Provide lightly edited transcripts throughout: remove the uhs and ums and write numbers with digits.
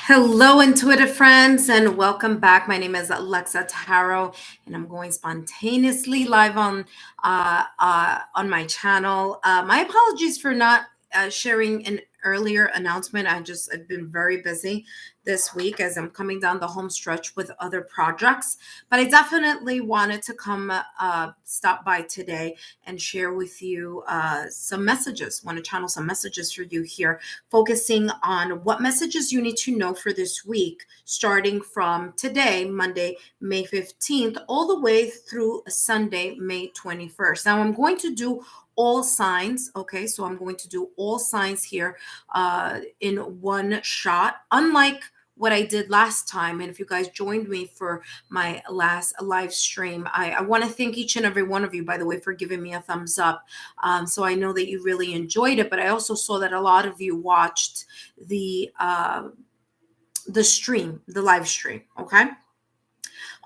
Hello, intuitive friends, and welcome back. My name is Alexa Tarot, and I'm going spontaneously live on my channel. My apologies for not sharing an earlier announcement. I've been very busy this week as I'm coming down the home stretch with other projects, but I definitely wanted to come stop by today and share with you some messages. Want to channel some messages for you here, focusing on what messages you need to know for this week, starting from today, Monday, May 15th, all the way through Sunday, May 21st. Now, I'm going to do all signs. Okay, so I'm going to do all signs here in one shot, unlike what I did last time. And if you guys joined me for my last live stream, I want to thank each and every one of you, by the way, for giving me a thumbs up. So I know that you really enjoyed it, but I also saw that a lot of you watched the stream, the live stream. Okay.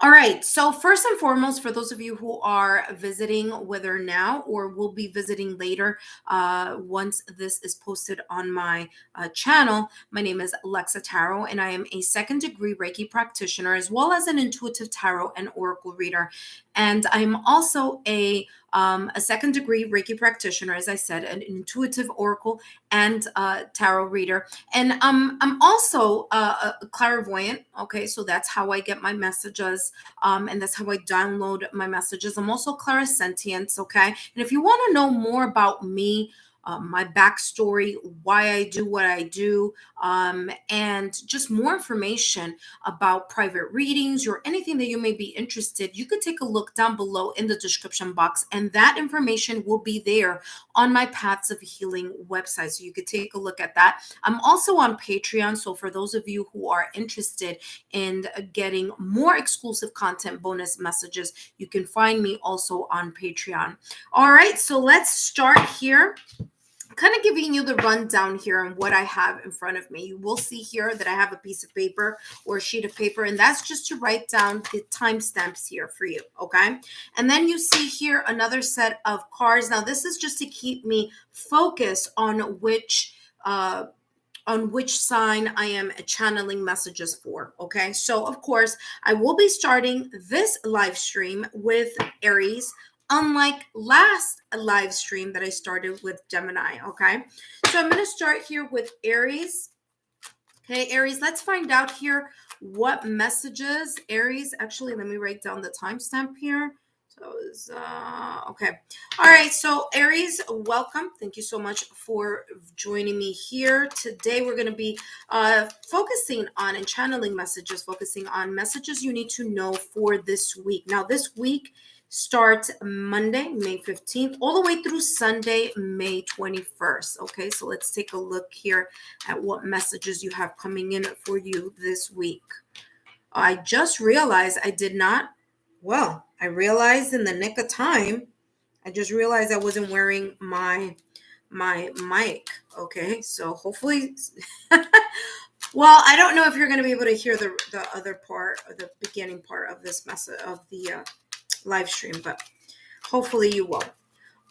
All right. So first and foremost, for those of you who are visiting, whether now or will be visiting later, once this is posted on my channel, my name is Alexa Tarot, and I am a second-degree Reiki practitioner, as well as an intuitive tarot and oracle reader. And I'm also a second-degree Reiki practitioner, as I said, an intuitive oracle and tarot reader. And I'm also a clairvoyant. Okay, so that's how I get my messages, and that's how I download my messages. I'm also clairsentient. Okay, and if you want to know more about me, my backstory, why I do what I do, and just more information about private readings or anything that you may be interested, you could take a look down below in the description box, and that information will be there on my Paths of Healing website. So you could take a look at that. I'm also on Patreon. So for those of you who are interested in getting more exclusive content, bonus messages, you can find me also on Patreon. All right, so let's start here. Kind of giving you the rundown here on what I have in front of me. You will see here that I have a piece of paper or a sheet of paper, and that's just to write down the timestamps here for you, okay? And then you see here another set of cards. Now, this is just to keep me focused on which sign I am channeling messages for, okay? So, of course, I will be starting this live stream with Aries, unlike last live stream that I started with Gemini, okay? So I'm going to start here with Aries. Okay, Aries, let's find out here what messages. Aries, actually, let me write down the timestamp here. So it's, okay. All right, so Aries, welcome. Thank you so much for joining me here. Today, we're going to be focusing on and channeling messages, focusing on messages you need to know for this week. Now, this week starts Monday, May 15th, all the way through Sunday, May 21st. Okay, so let's take a look here at what messages you have coming in for you this week. I just realized I realized in the nick of time, I just realized I wasn't wearing my mic. Okay, so hopefully, well, I don't know if you're going to be able to hear the other part, or the beginning part of this message of the live stream, but hopefully you will.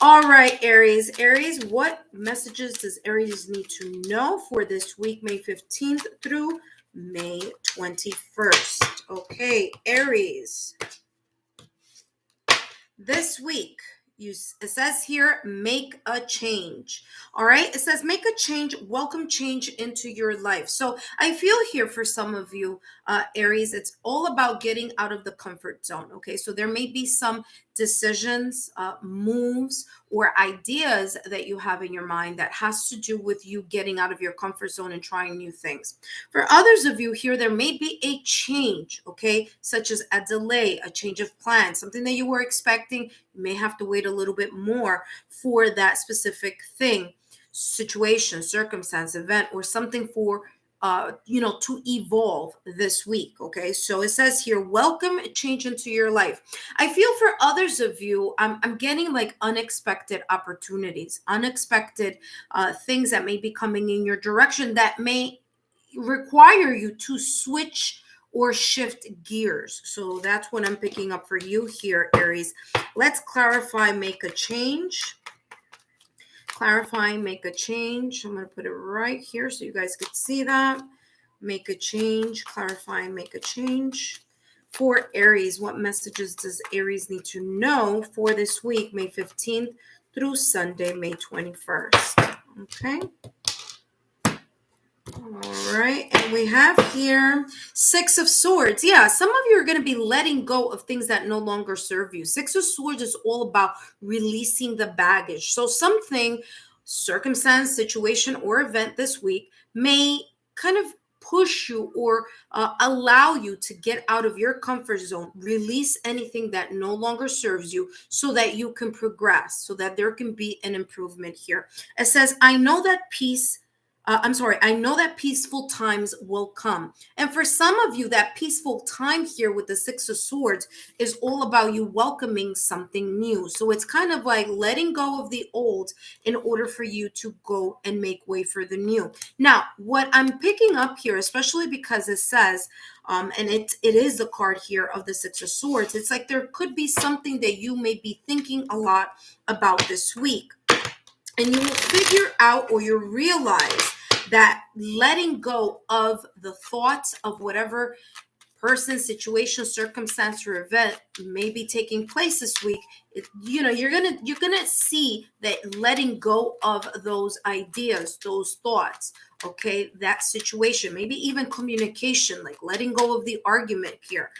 All right, Aries. Aries, what messages does Aries need to know for this week, May 15th through May 21st? Okay, Aries. This week, it says here, make a change. All right, it says make a change, welcome change into your life. So I feel here for some of you, Aries, it's all about getting out of the comfort zone. Okay, so there may be some decisions, moves, or ideas that you have in your mind that has to do with you getting out of your comfort zone and trying new things. For others of you here, there may be a change, okay, such as a delay, a change of plan, something that you were expecting. You may have to wait a little bit more for that specific thing, situation, circumstance, event, or something for to evolve this week. Okay, so it says here, welcome change into your life. I feel for others of you, I'm getting like unexpected opportunities, unexpected things that may be coming in your direction that may require you to switch or shift gears. So that's what I'm picking up for you here, Aries. Let's clarify, make a change. Clarify, make a change. I'm going to put it right here so you guys can see that. make a change, clarify, make a change. For Aries, what messages does Aries need to know for this week, May 15th through Sunday, May 21st? Okay. All right, and we have here Six of Swords. Yeah, some of you are going to be letting go of things that no longer serve you. Six of Swords is all about releasing the baggage. So something, circumstance, situation, or event this week may kind of push you or allow you to get out of your comfort zone, release anything that no longer serves you so that you can progress, so that there can be an improvement here. It says, I know that I know that peaceful times will come. And for some of you, that peaceful time here with the Six of Swords is all about you welcoming something new. So it's kind of like letting go of the old in order for you to go and make way for the new. Now, what I'm picking up here, especially because it says, and it is the card here of the Six of Swords, it's like there could be something that you may be thinking a lot about this week. And you will figure out, or you realize that letting go of the thoughts of whatever person, situation, circumstance, or event may be taking place this week, you're gonna see that letting go of those ideas, those thoughts, okay, that situation, maybe even communication, like letting go of the argument here,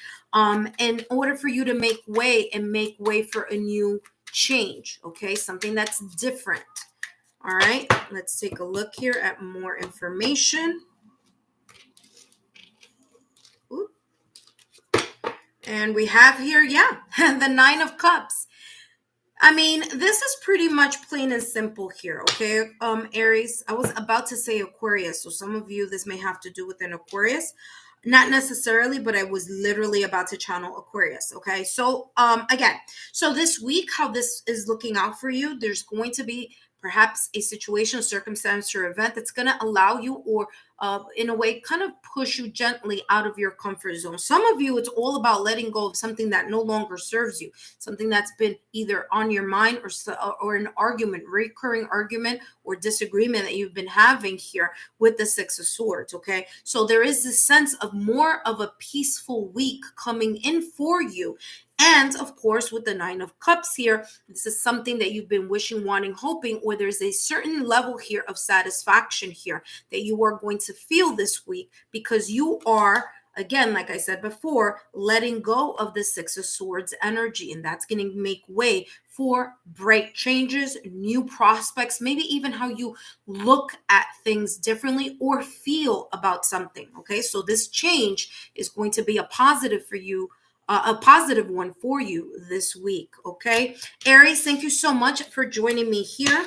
in order for you to make way for a new change, okay, something that's different. All right, let's take a look here at more information. Ooh. And we have here, the Nine of Cups. I mean, this is pretty much plain and simple here, okay? Aries, I was about to say Aquarius, so some of you, this may have to do with an Aquarius. Not necessarily, but I was literally about to channel Aquarius, okay? So, again, so this week, how this is looking out for you, there's going to be perhaps a situation, circumstance, or event that's going to allow you, or in a way, kind of push you gently out of your comfort zone. Some of you, it's all about letting go of something that no longer serves you, something that's been either on your mind or an argument, recurring argument or disagreement that you've been having here with the Six of Swords, okay? So there is this sense of more of a peaceful week coming in for you. And of course, with the Nine of Cups here, this is something that you've been wishing, wanting, hoping, or there's a certain level here of satisfaction here that you are going to feel this week because you are, again, like I said before, letting go of the Six of Swords energy. And that's going to make way for bright changes, new prospects, maybe even how you look at things differently or feel about something. Okay, so this change is going to be a positive for you. A positive one for you this week, okay? Aries, thank you so much for joining me here.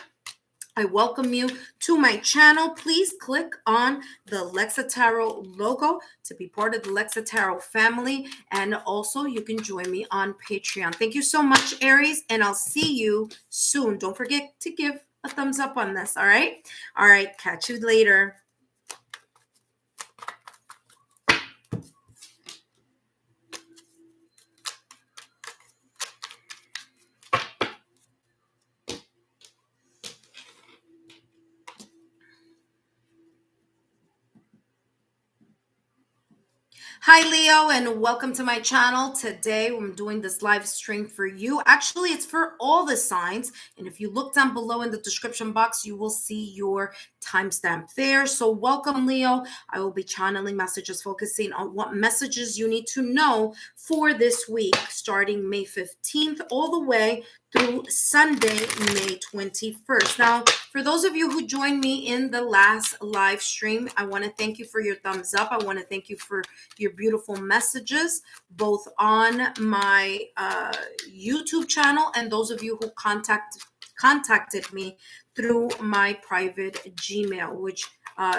I welcome you to my channel. Please click on the Lexa Tarot logo to be part of the Lexa Tarot family. And also you can join me on Patreon. Thank you so much, Aries, and I'll see you soon. Don't forget to give a thumbs up on this, all right? All right, catch you later. Hi, Leo, and welcome to my channel. Today, I'm doing this live stream for you. Actually, it's for all the signs. And if you look down below in the description box, you will see your timestamp there. So welcome, Leo. I will be channeling messages focusing on what messages you need to know for this week, starting May 15th all the way through Sunday, May 21st. Now, for those of you who joined me in the last live stream, I want to thank you for your thumbs up. I want to thank you for your beautiful messages, both on my YouTube channel and those of you who contacted me through my private Gmail, which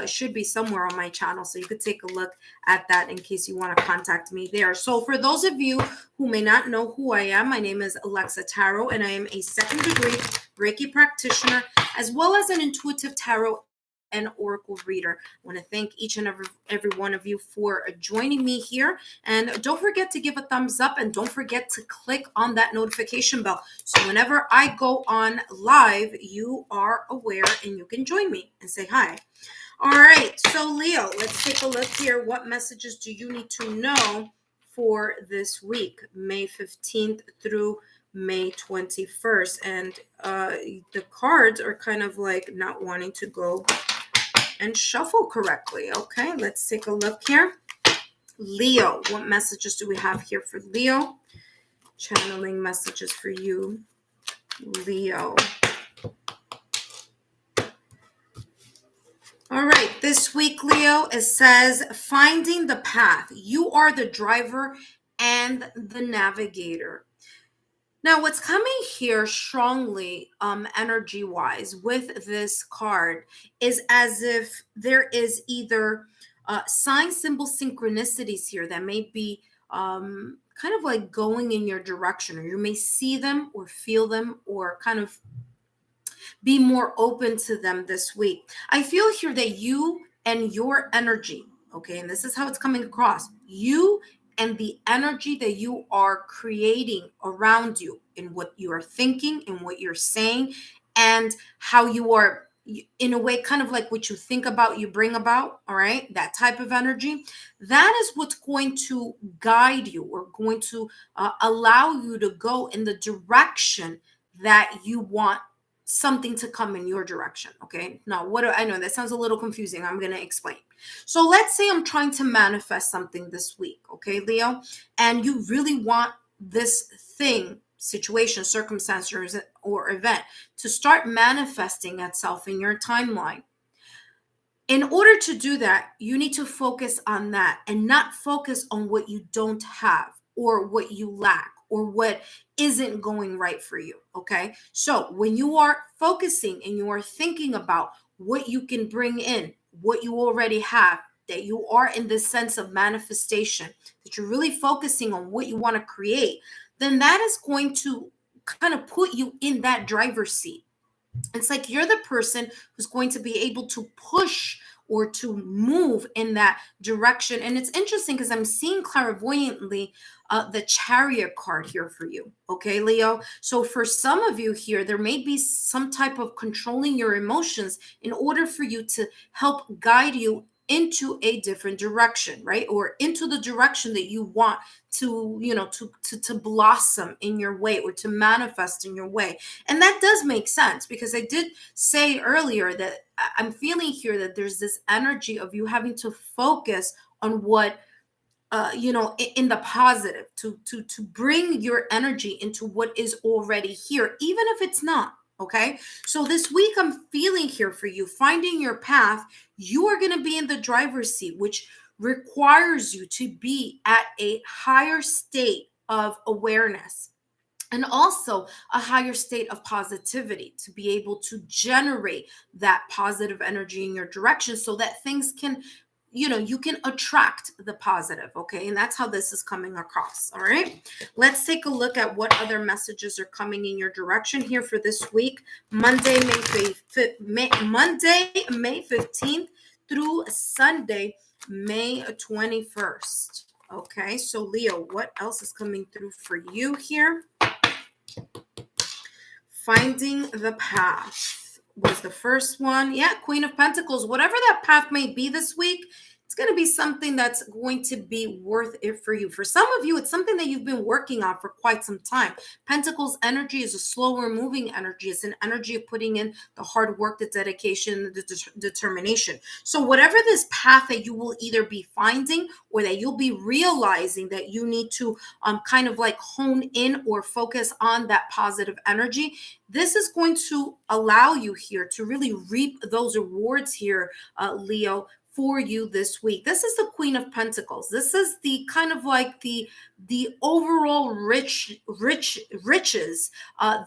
should be somewhere on my channel. So you could take a look at that in case you want to contact me there. So for those of you who may not know who I am, my name is Lexa Tarot, and I am a second-degree Reiki practitioner, as well as an intuitive tarot and oracle reader. I want to thank each and every one of you for joining me here. And don't forget to give a thumbs up, and don't forget to click on that notification bell. So whenever I go on live, you are aware and you can join me and say hi. All right, so Leo, let's take a look here. What messages do you need to know for this week, May 15th through May 21st? And the cards are kind of like not wanting to go and shuffle correctly. Okay, let's take a look here. Leo, what messages do we have here for Leo? Channeling messages for you, Leo. All right, this week, Leo, it says finding the path. You are the driver and the navigator. Now, what's coming here strongly, energy-wise, with this card is as if there is either sign, symbol, synchronicities here that may be kind of like going in your direction, or you may see them or feel them or kind of be more open to them this week. I feel here that you and your energy, okay, and this is how it's coming across, you and the energy that you are creating around you in what you are thinking and what you're saying and how you are, in a way, kind of like what you think about, you bring about, all right, that type of energy, that is what's going to guide you or going to allow you to go in the direction that you want something to come in your direction. Okay, now what do I know? That sounds a little confusing. I'm going to explain. So let's say I'm trying to manifest something this week, okay, Leo, and you really want this thing, situation, circumstance, or event to start manifesting itself in your timeline. In order to do that, you need to focus on that and not focus on what you don't have or what you lack or what isn't going right for you. Okay. So when you are focusing and you are thinking about what you can bring in, what you already have, that you are in this sense of manifestation, that you're really focusing on what you want to create, then that is going to kind of put you in that driver's seat. It's like you're the person who's going to be able to push or to move in that direction. And it's interesting because I'm seeing clairvoyantly the Chariot card here for you. Okay, Leo. So for some of you here, there may be some type of controlling your emotions in order for you to help guide you into a different direction, right? Or into the direction that you want to, to blossom in your way or to manifest in your way. And that does make sense because I did say earlier that I'm feeling here that there's this energy of you having to focus on what in the positive, to bring your energy into what is already here, even if it's not. Okay, so this week I'm feeling here for you, finding your path. You are going to be in the driver's seat, which requires you to be at a higher state of awareness and also a higher state of positivity to be able to generate that positive energy in your direction so that things can, you can attract the positive. Okay, and that's how this is coming across. All right, let's take a look at what other messages are coming in your direction here for this week, Monday May 15th through Sunday May 21st. Okay, so Leo, what else is coming through for you here? Finding the path was the first one. Yeah, Queen of Pentacles. Whatever that path may be this week, it's going to be something that's going to be worth it for you. For some of you, it's something that you've been working on for quite some time. Pentacles energy is a slower moving energy. It's an energy of putting in the hard work, the dedication, the determination. So whatever this path that you will either be finding or that you'll be realizing that you need to kind of like hone in or focus on that positive energy, this is going to allow you here to really reap those rewards here, Leo, for you this week. This is the Queen of Pentacles. This is the kind of like the overall riches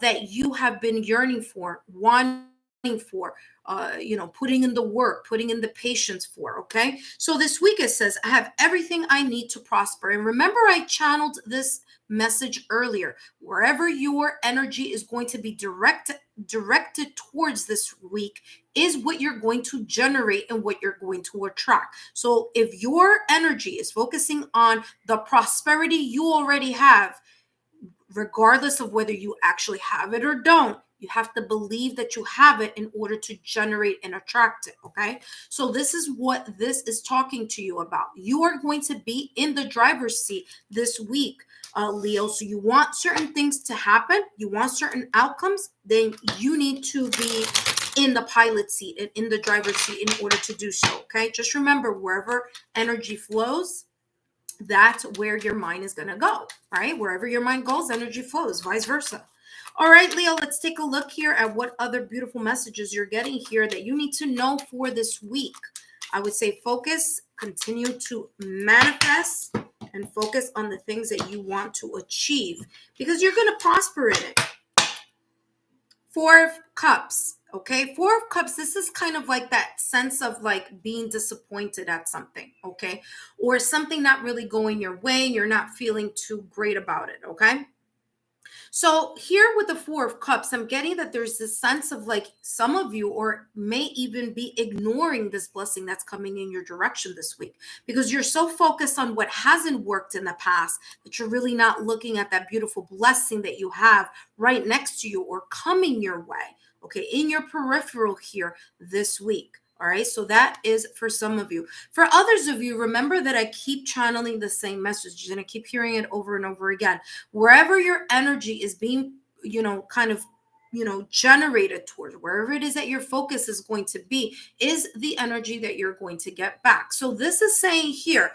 that you have been yearning for, wanting for, putting in the work, putting in the patience for. Okay, so this week it says, I have everything I need to prosper. And remember, I channeled this message earlier. Wherever your energy is going to be directed towards this week is what you're going to generate and what you're going to attract. So if your energy is focusing on the prosperity you already have, regardless of whether you actually have it or don't, You have to believe that you have it in order to generate and attract it, okay? So this is what this is talking to you about. You are going to be in the driver's seat this week, Leo. So you want certain things to happen, you want certain outcomes, then you need to be in the pilot seat and in the driver's seat in order to do so, okay? Just remember, wherever energy flows, that's where your mind is going to go, right? Wherever your mind goes, energy flows, vice versa. All right, Leo, let's take a look here at what other beautiful messages you're getting here that you need to know for this week. I would say focus, continue to manifest, and focus on the things that you want to achieve because you're going to prosper in it. Four of Cups, okay? Four of Cups, this is kind of like that sense of like being disappointed at something, okay? Or something not really going your way and you're not feeling too great about it, okay? So here with the Four of Cups, I'm getting that there's this sense of like some of you or may even be ignoring this blessing that's coming in your direction this week because you're so focused on what hasn't worked in the past that you're really not looking at that beautiful blessing that you have right next to you or coming your way, okay, in your peripheral here this week. All right, so that is for some of you. For others of you, remember that I keep channeling the same message and I keep hearing it over and over again. Wherever your energy is being, kind of, generated towards, wherever it is that your focus is going to be, is the energy that you're going to get back. So this is saying here,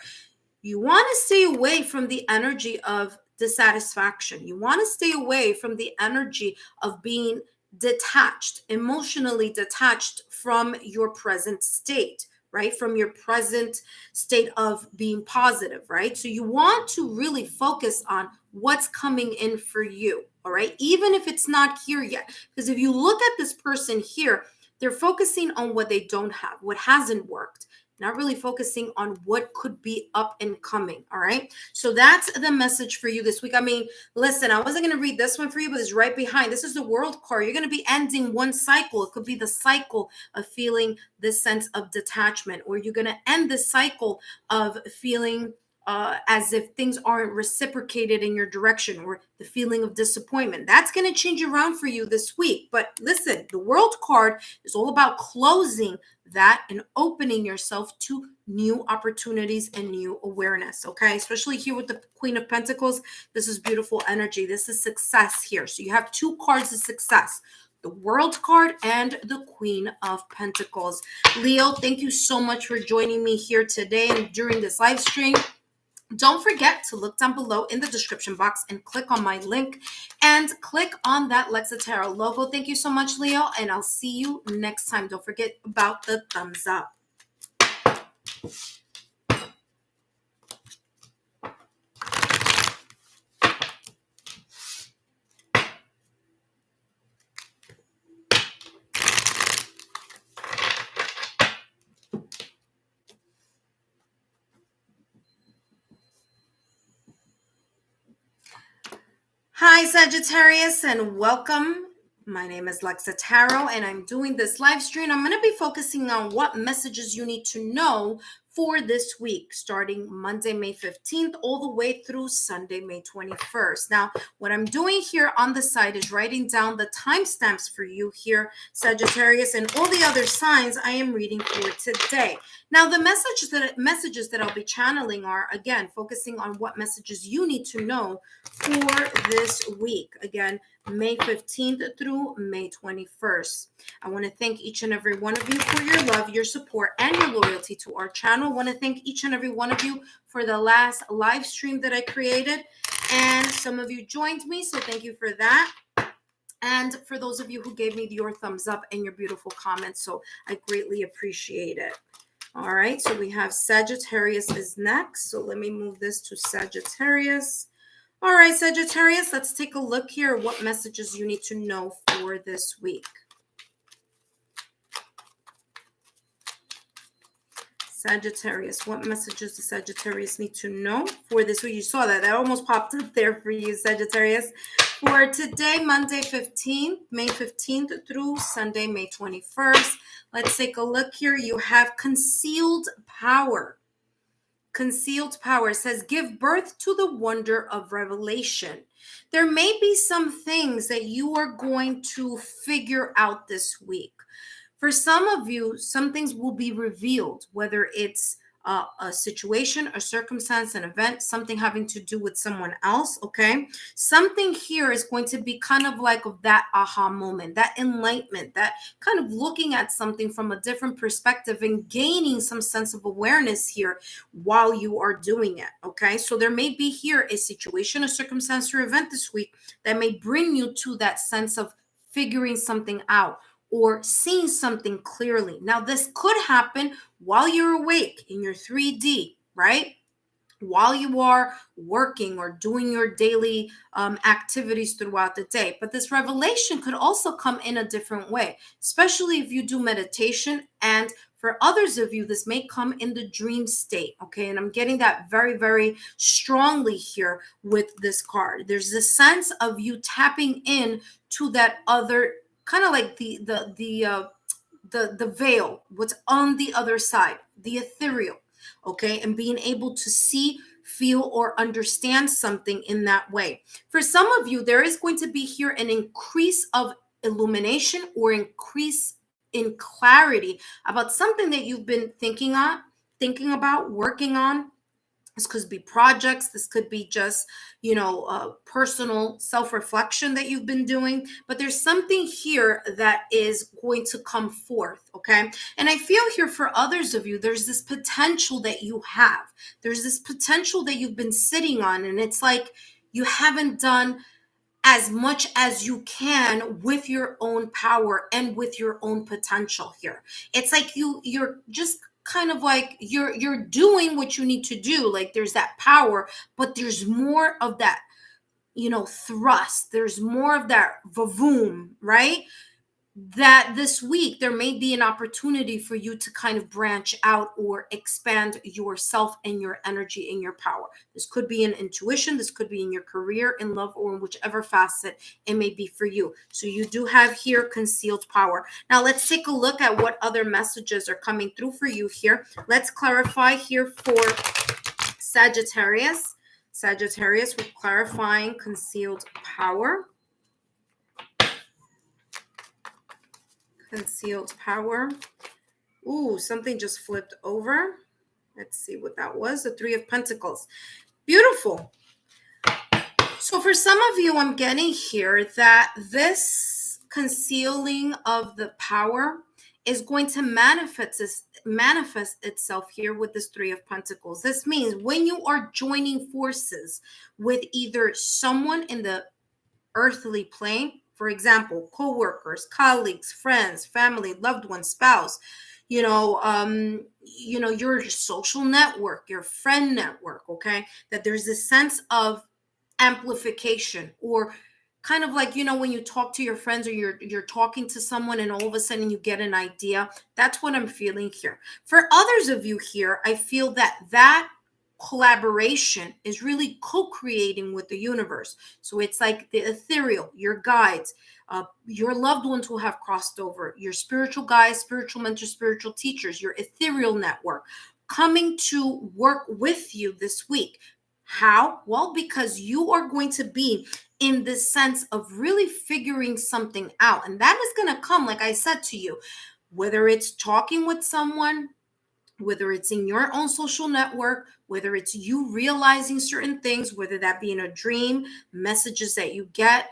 you want to stay away from the energy of dissatisfaction. You want to stay away from the energy of being detached, emotionally detached from your present state, right? From your present state of being positive, right? So you want to really focus on what's coming in for you, all right? Even if it's not here yet. Because if you look at this person here, they're focusing on what they don't have, what hasn't worked, not really focusing on what could be up and coming. All right. So that's the message for you this week. I mean, listen, I wasn't going to read this one for you, but it's right behind. This is the World card. You're going to be ending one cycle. It could be the cycle of feeling this sense of detachment, or you're going to end the cycle of feeling as if things aren't reciprocated in your direction, or the feeling of disappointment. That's going to change around for you this week. But listen, the World card is all about closing that and opening yourself to new opportunities and new awareness, okay? Especially here with the Queen of Pentacles, this is beautiful energy. This is success here. So you have two cards of success, the World card and the Queen of Pentacles. Leo, thank you so much for joining me here today and during this live stream. Don't forget to look down below in the description box and click on my link and click on that Lexa Tarot logo. Thank you so much, Leo, and I'll see you next time. Don't forget about the thumbs up. Hi, Sagittarius, and welcome. My name is Lexa Tarot, and I'm doing this live stream. I'm going to be focusing on what messages you need to know for this week, starting Monday, May 15th, all the way through Sunday, May 21st. Now, what I'm doing here on the side is writing down the timestamps for you here, Sagittarius, and all the other signs I am reading for today. Now, the messages that I'll be channeling are, again, focusing on what messages you need to know for this week. Again, May 15th through May 21st. I want to thank each and every one of you for your love, your support, and your loyalty to our channel. I want to thank each and every one of you for the last live stream that I created. And some of you joined me, so thank you for that. And for those of you who gave me your thumbs up and your beautiful comments, so I greatly appreciate it. All right, so we have Sagittarius is next. So let me move this to Sagittarius. All right, Sagittarius, let's take a look here at what messages you need to know for this week. Sagittarius, what messages does Sagittarius need to know for this week? You saw that. That almost popped up there for you, Sagittarius. For today, Monday 15th, May 15th through Sunday, May 21st. Let's take a look here. You have concealed power. Concealed power says, give birth to the wonder of revelation. There may be some things that you are going to figure out this week. For some of you, some things will be revealed, whether it's a situation, a circumstance, an event, something having to do with someone else. Okay. Something here is going to be kind of like of that aha moment, that enlightenment, that kind of looking at something from a different perspective and gaining some sense of awareness here while you are doing it. Okay. So there may be here a situation, a circumstance, or event this week that may bring you to that sense of figuring something out or seeing something clearly. Now, this could happen while you're awake in your 3D, right? While you are working or doing your daily activities throughout the day. But this revelation could also come in a different way, especially if you do meditation. And for others of you, this may come in the dream state. Okay. And I'm getting that very, very strongly here with this card. There's a sense of you tapping in to that other kind of like the veil, what's on the other side, the ethereal, okay, and being able to see, feel, or understand something in that way. For some of you, there is going to be here an increase of illumination or increase in clarity about something that you've been thinking about, working on. This could be projects. This could be just, personal self-reflection that you've been doing. But there's something here that is going to come forth, okay? And I feel here for others of you, there's this potential that you have. There's this potential that you've been sitting on, and it's like you haven't done as much as you can with your own power and with your own potential here. It's like you're just kind of like you're doing what you need to do. Like there's that power, but there's more of that, thrust. There's more of that vavoom, right? That this week there may be an opportunity for you to kind of branch out or expand yourself and your energy and your power. This could be in intuition, this could be in your career, in love, or in whichever facet it may be for you. So you do have here concealed power. Now let's take a look at what other messages are coming through for you here. Let's clarify here for Sagittarius. Sagittarius, with clarifying concealed power. Concealed power. Ooh, something just flipped over. Let's see what that was. The Three of Pentacles. Beautiful. So for some of you, I'm getting here that this concealing of the power is going to manifest itself here with this Three of Pentacles. This means when you are joining forces with either someone in the earthly plane, for example, co-workers, colleagues, friends, family, loved one, spouse, your social network, your friend network, okay, that there's a sense of amplification, or kind of like, when you talk to your friends or you're talking to someone and all of a sudden you get an idea. That's what I'm feeling here. For others of you here, I feel that collaboration is really co-creating with the universe. So it's like the ethereal, your guides, your loved ones who have crossed over, your spiritual guides, spiritual mentors, spiritual teachers, your ethereal network coming to work with you this week. How? Well, because you are going to be in this sense of really figuring something out. And that is going to come, like I said to you, whether it's talking with someone, whether it's in your own social network, whether it's you realizing certain things, whether that be in a dream, messages that you get,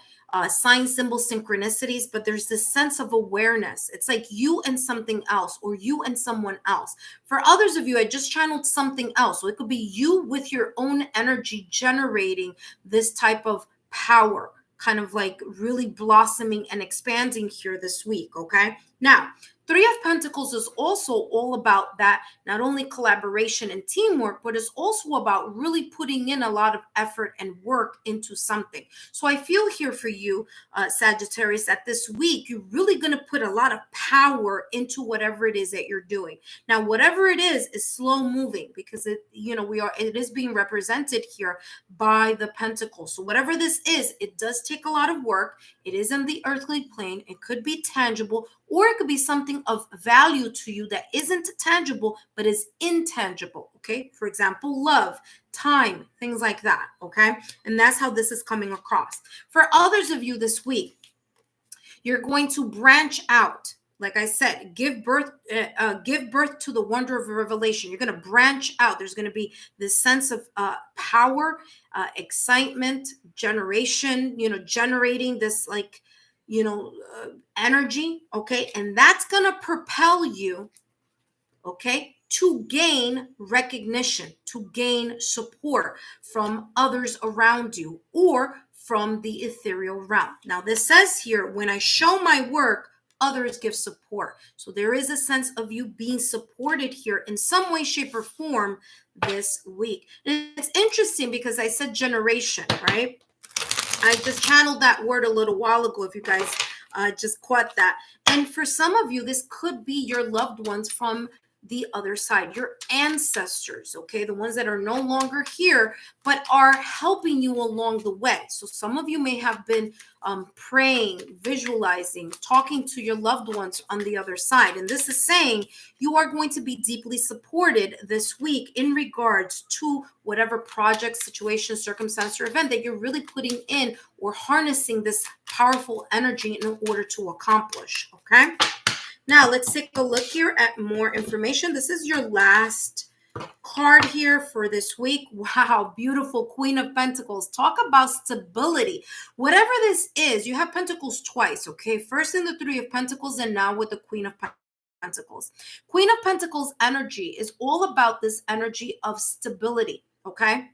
sign, symbol, synchronicities, but there's this sense of awareness. It's like you and something else, or you and someone else. For others of you, I just channeled something else. So it could be you with your own energy generating this type of power, kind of like really blossoming and expanding here this week, okay? Now, Three of Pentacles is also all about that, not only collaboration and teamwork, but it's also about really putting in a lot of effort and work into something. So I feel here for you, Sagittarius, that this week, you're really going to put a lot of power into whatever it is that you're doing. Now, whatever it is slow moving, because it is being represented here by the Pentacles. So whatever this is, it does take a lot of work. It is in the earthly plane. It could be tangible, or it could be something of value to you that isn't tangible but is intangible. Okay, for example, love, time, things like that. Okay, and that's how this is coming across. For others of you this week, you're going to branch out. Like I said, give birth to the wonder of revelation. You're going to branch out. There's going to be this sense of power, excitement, generation. Generating this energy. Okay, and that's going to propel you. Okay, to gain recognition, to gain support from others around you, or from the ethereal realm. Now, this says here, when I show my work, others give support. So there is a sense of you being supported here in some way, shape, or form this week. And it's interesting because I said generation, right? I just channeled that word a little while ago, if you guys just caught that. And for some of you, this could be your loved ones from the other side, your ancestors, okay, the ones that are no longer here but are helping you along the way. So some of you may have been praying, visualizing, talking to your loved ones on the other side, and this is saying you are going to be deeply supported this week in regards to whatever project, situation, circumstance, or event that you're really putting in or harnessing this powerful energy in order to accomplish. Okay, now let's take a look here at more information. This is your last card here for this week. Wow, beautiful Queen of Pentacles. Talk about stability. Whatever this is, you have Pentacles twice, okay? First in the Three of Pentacles and now with the Queen of Pentacles. Queen of Pentacles energy is all about this energy of stability, okay?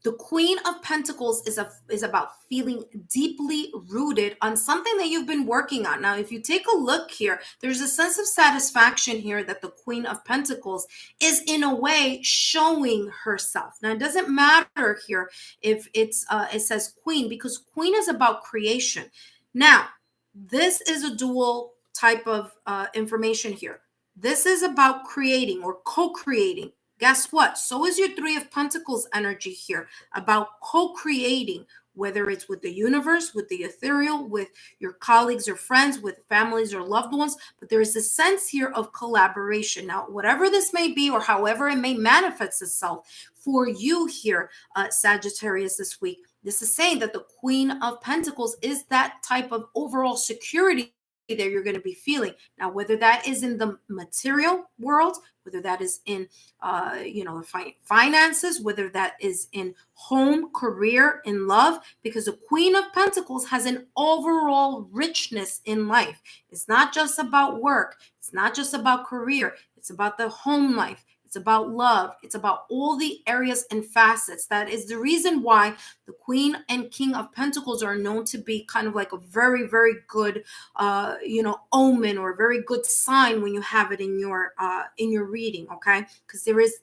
The Queen of Pentacles is about feeling deeply rooted on something that you've been working on. Now, if you take a look here, there's a sense of satisfaction here that the Queen of Pentacles is in a way showing herself. Now, it doesn't matter here if it says Queen, because Queen is about creation. Now, this is a dual type of information here. This is about creating or co-creating. Guess what? So is your Three of Pentacles energy here, about co-creating, whether it's with the universe, with the ethereal, with your colleagues or friends, with families or loved ones. But there is a sense here of collaboration. Now, whatever this may be or however it may manifest itself for you here, Sagittarius, this week, this is saying that the Queen of Pentacles is that type of overall security that you're going to be feeling. Now, whether that is in the material world, whether that is in finances, whether that is in home, career, in love, because the Queen of Pentacles has an overall richness in life. It's not just about work. It's not just about career. It's about the home life. It's about love. It's about all the areas and facets. That is the reason why the Queen and King of Pentacles are known to be kind of like a very, very good, omen or a very good sign when you have it in your reading. Okay, because there is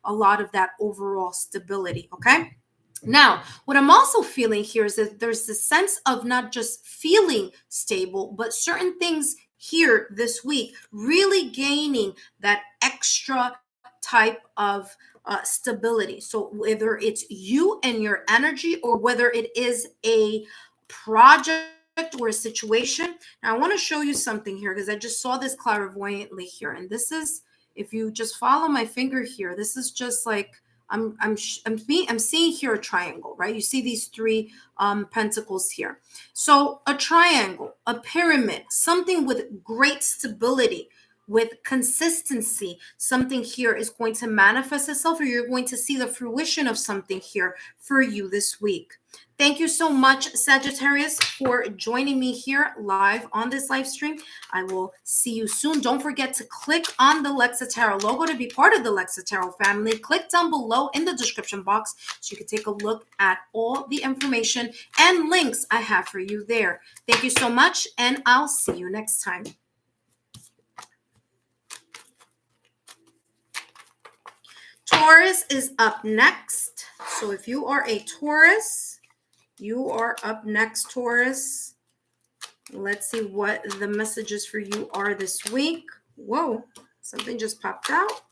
a lot of that overall stability. Okay. Now, what I'm also feeling here is that there's this sense of not just feeling stable, but certain things here this week really gaining that extra type of stability. So whether it's you and your energy or whether it is a project or a situation. Now, I want to show you something here because I just saw this clairvoyantly here. And this is, if you just follow my finger here, this is just like, I'm seeing here a triangle, right? You see these three pentacles here. So a triangle, a pyramid, something with great stability, with consistency, something here is going to manifest itself, or you're going to see the fruition of something here for you this week. Thank you so much, Sagittarius, for joining me here live on this live stream. I will see you soon. Don't forget to click on the Lexa Tarot logo to be part of the Lexa Tarot family. Click down below in the description box so you can take a look at all the information and links I have for you there. Thank you so much, and I'll see you next time. Taurus is up next. So if you are a Taurus, you are up next, Taurus. Let's see what the messages for you are this week. Whoa, something just popped out.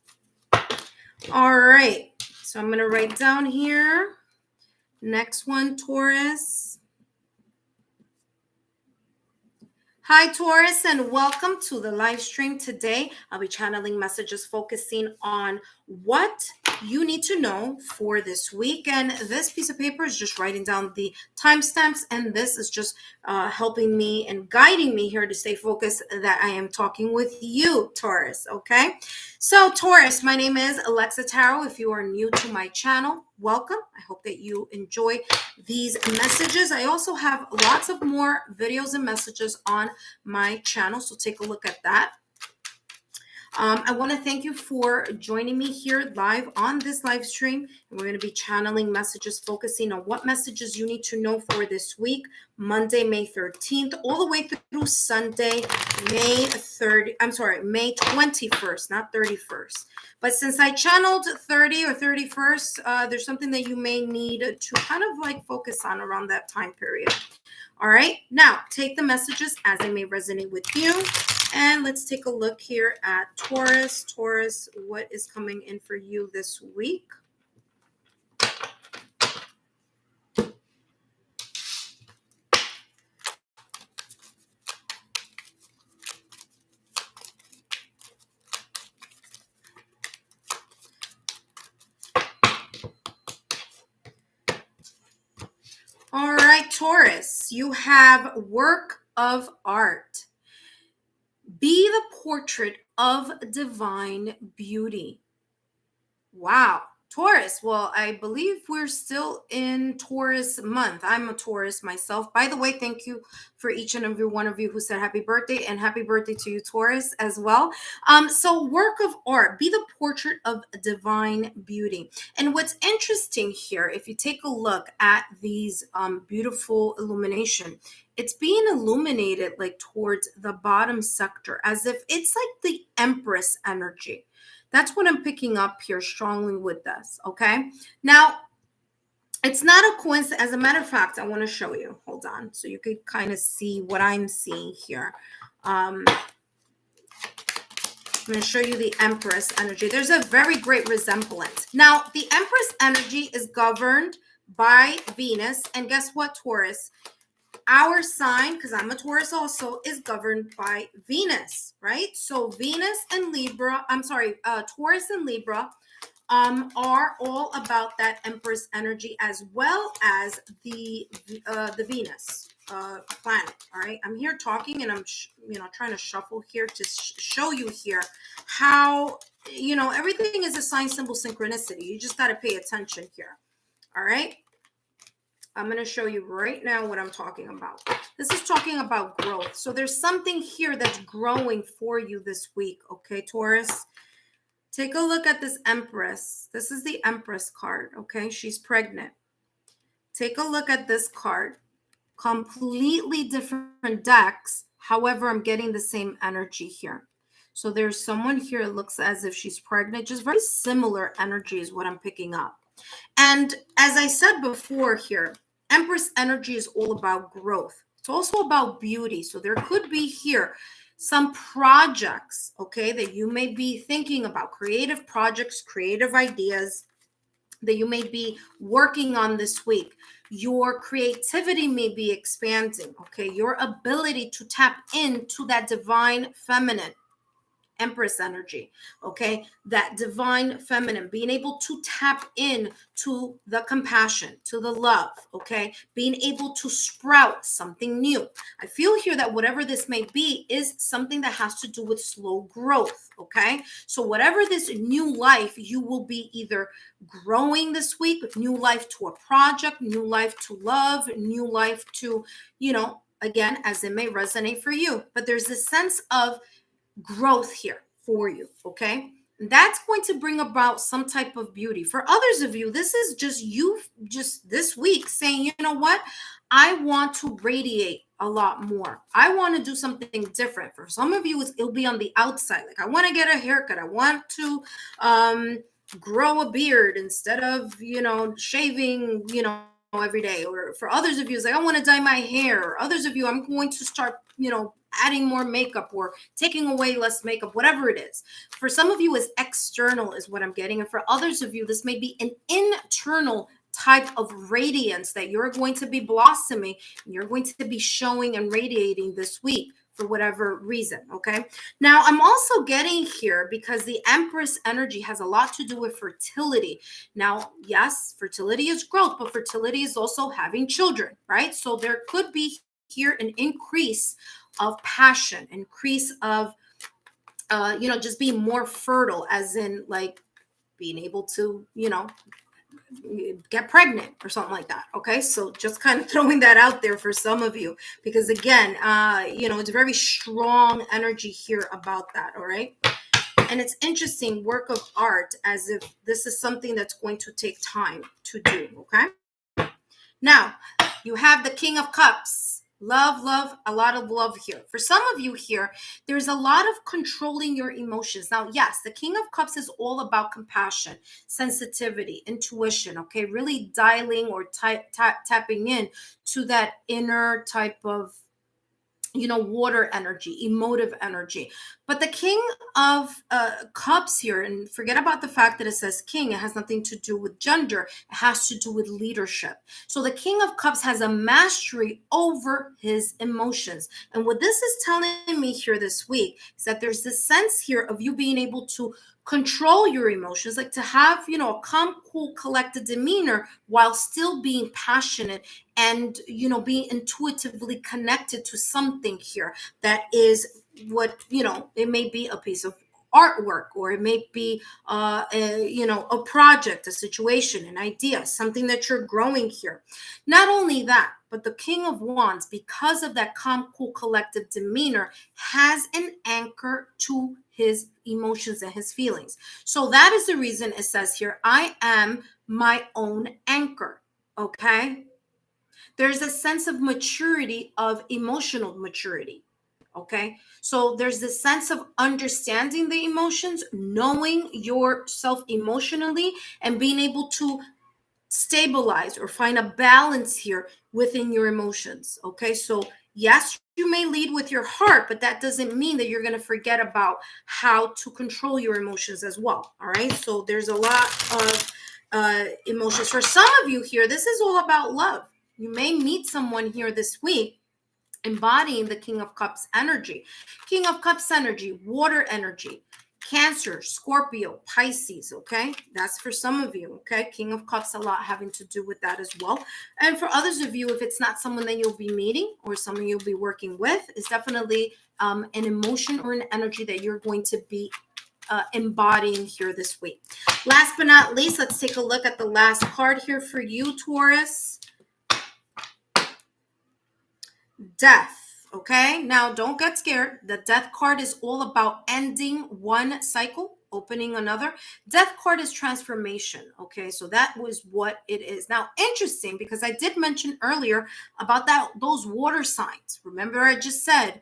All right. So I'm going to write down here. Next one, Taurus. Hi, Taurus, and welcome to the live stream today. I'll be channeling messages focusing on what you need to know for this week. And this piece of paper is just writing down the timestamps, and this is just helping me and guiding me here to stay focused that I am talking with you, Taurus, okay? So, Taurus, my name is Alexa Tarot. If you are new to my channel, welcome. I hope that you enjoy these messages. I also have lots of more videos and messages on my channel, so take a look at that. I want to thank you for joining me here live on this live stream. And we're going to be channeling messages focusing on what messages you need to know for this week, Monday, May 13th, all the way through Sunday, May 21st, not 31st. But since I channeled 30 or 31st, there's something that you may need to kind of like focus on around that time period. All right, now take the messages as they may resonate with you. And let's take a look here at Taurus. Taurus, what is coming in for you this week? All right, Taurus, you have work of art. Be the portrait of divine beauty. Wow. Taurus. Well, I believe we're still in Taurus month. I'm a Taurus myself. By the way, thank you for each and every one of you who said happy birthday, and happy birthday to you, Taurus, as well. So work of art, be the portrait of divine beauty. And what's interesting here, if you take a look at these beautiful illumination, it's being illuminated like towards the bottom sector, as if it's like the Empress energy. That's what I'm picking up here strongly with this, okay? Now, it's not a coincidence. As a matter of fact, I want to show you. Hold on. So you can kind of see what I'm seeing here. I'm going to show you the Empress energy. There's a very great resemblance. Now, the Empress energy is governed by Venus. And guess what, Taurus? Our sign, because I'm a Taurus also, is governed by Venus, right? So Venus and Libra, Taurus and Libra are all about that Empress energy, as well as the Venus planet. All right, I'm here talking, and I'm trying to shuffle here to show you here how everything is a sign, symbol, synchronicity. You just got to pay attention here. All right. I'm going to show you right now what I'm talking about. This is talking about growth. So there's something here that's growing for you this week. Okay, Taurus? Take a look at this Empress. This is the Empress card. Okay, she's pregnant. Take a look at this card. Completely different decks. However, I'm getting the same energy here. So there's someone here that looks as if she's pregnant. Just very similar energy is what I'm picking up. And as I said before here, Empress energy is all about growth. It's also about beauty. So there could be here some projects, okay, that you may be thinking about, creative projects, creative ideas that you may be working on this week. Your creativity may be expanding, okay? Your ability to tap into that divine feminine, Empress energy, okay? That divine feminine, being able to tap in to the compassion, to the love, okay? Being able to sprout something new. I feel here that whatever this may be is something that has to do with slow growth, okay? So whatever this new life, you will be either growing this week, new life to a project, new life to love, new life to, again, as it may resonate for you. But there's this sense of growth here for you, okay? That's going to bring about some type of beauty. For others of you, this is just you just this week saying, you know what? I want to radiate a lot more. I want to do something different. For some of you, it'll be on the outside. Like, I want to get a haircut. I want to grow a beard instead of, shaving, every day. Or for others of you, it's like, I want to dye my hair. Or others of you, I'm going to start, adding more makeup or taking away less makeup, whatever it is. For some of you, is external is what I'm getting. And for others of you, this may be an internal type of radiance that you're going to be blossoming. You're going to be showing and radiating this week. for whatever reason. Okay. Now, I'm also getting here because the Empress energy has a lot to do with fertility. Now, yes, fertility is growth, but fertility is also having children, right? So there could be here an increase of passion, increase of, just being more fertile, as in like being able to, get pregnant or something like that. Okay, so just kind of throwing that out there for some of you, because again, it's very strong energy here about that. All right, and it's interesting, work of art, as if this is something that's going to take time to do. Okay, now you have the King of Cups. Love, a lot of love here. For some of you here, there's a lot of controlling your emotions. Now, yes, the King of Cups is all about compassion, sensitivity, intuition, okay? Really dialing or tapping in to that inner type of, water energy, emotive energy. But the King of Cups here, and forget about the fact that it says king, it has nothing to do with gender, it has to do with leadership. So the King of Cups has a mastery over his emotions. And what this is telling me here this week is that there's this sense here of you being able to control your emotions, like to have, a calm, cool, collected demeanor while still being passionate and, being intuitively connected to something here that is what, it may be a piece of artwork, or it may be a project, a situation, an idea, something that you're growing here. Not only that, but the King of Wands, because of that calm, cool, collective demeanor, has an anchor to his emotions and his feelings. So that is the reason it says here, I am my own anchor. Okay, there's a sense of maturity, of emotional maturity. Okay, so there's this sense of understanding the emotions, knowing yourself emotionally, and being able to stabilize or find a balance here within your emotions. Okay, so yes, you may lead with your heart, but that doesn't mean that you're going to forget about how to control your emotions as well. All right, so there's a lot of emotions. For some of you here, this is all about love. You may meet someone here this week embodying the King of Cups energy. King of Cups energy, water energy, Cancer, Scorpio, Pisces, okay? That's for some of you, okay? King of Cups, a lot having to do with that as well. And for others of you, if it's not someone that you'll be meeting or someone you'll be working with, it's definitely an emotion or an energy that you're going to be embodying here this week. Last but not least, let's take a look at the last card here for you, Taurus. Death. Okay, now don't get scared. The Death card is all about ending one cycle, opening another. Death card is transformation. Okay, so that was what it is. Now, interesting, because I did mention earlier about those water signs. Remember, I just said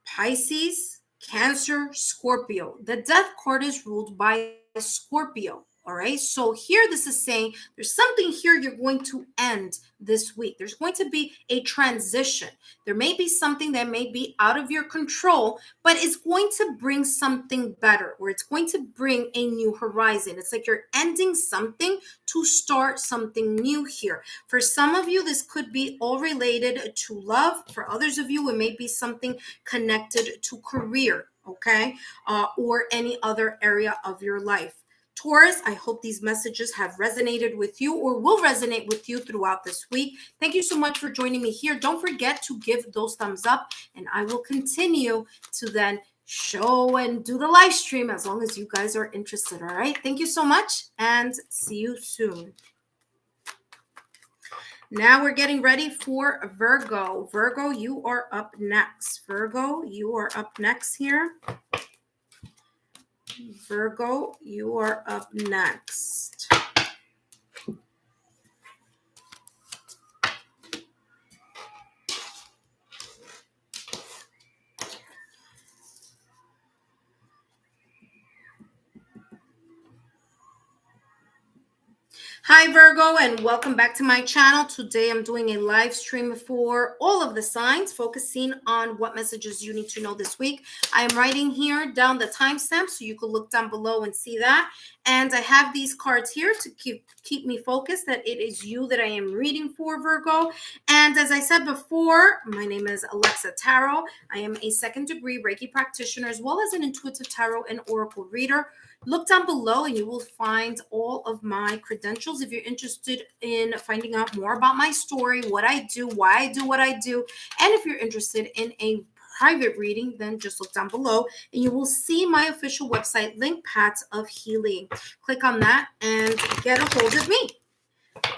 Pisces, Cancer, Scorpio. The Death card is ruled by Scorpio. All right. So here this is saying there's something here you're going to end this week. There's going to be a transition. There may be something that may be out of your control, but it's going to bring something better, or it's going to bring a new horizon. It's like you're ending something to start something new here. For some of you, this could be all related to love. For others of you, it may be something connected to career, okay, or any other area of your life. Taurus, I hope these messages have resonated with you or will resonate with you throughout this week. Thank you so much for joining me here. Don't forget to give those thumbs up, and I will continue to then show and do the live stream as long as you guys are interested. All right. Thank you so much, and see you soon. Now we're getting ready for Virgo. Virgo, you are up next. Virgo, you are up next here. Virgo, you are up next. Hi Virgo, and welcome back to my channel. Today I'm doing a live stream for all of the signs, focusing on what messages you need to know this week. I am writing here down the timestamp so you can look down below and see that. And I have these cards here to keep me focused that it is you that I am reading for, Virgo. And as I said before, my name is Alexa Tarot. I am a second-degree Reiki practitioner as well as an intuitive tarot and oracle reader. Look down below and you will find all of my credentials if you're interested in finding out more about my story, what I do, why I do what I do. And if you're interested in a private reading, then just look down below and you will see my official website link, Paths of Healing. Click on that and get a hold of me.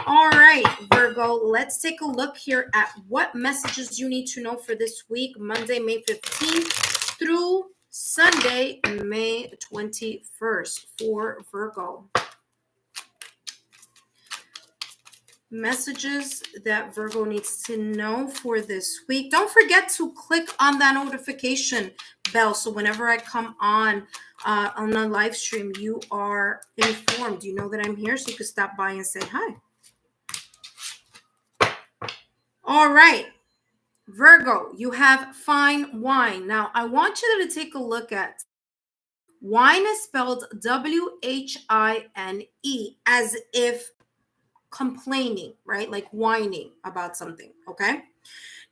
All right, Virgo, let's take a look here at what messages you need to know for this week, Monday, May 15th through Sunday, May 21st for Virgo. Messages that Virgo needs to know for this week. Don't forget to click on that notification bell so whenever I come on the live stream, you are informed. You know that I'm here, so you can stop by and say hi. All right, Virgo, you have fine wine. Now, I want you to take a look at wine is spelled W-H-I-N-E, as if complaining, right? Like whining about something, okay?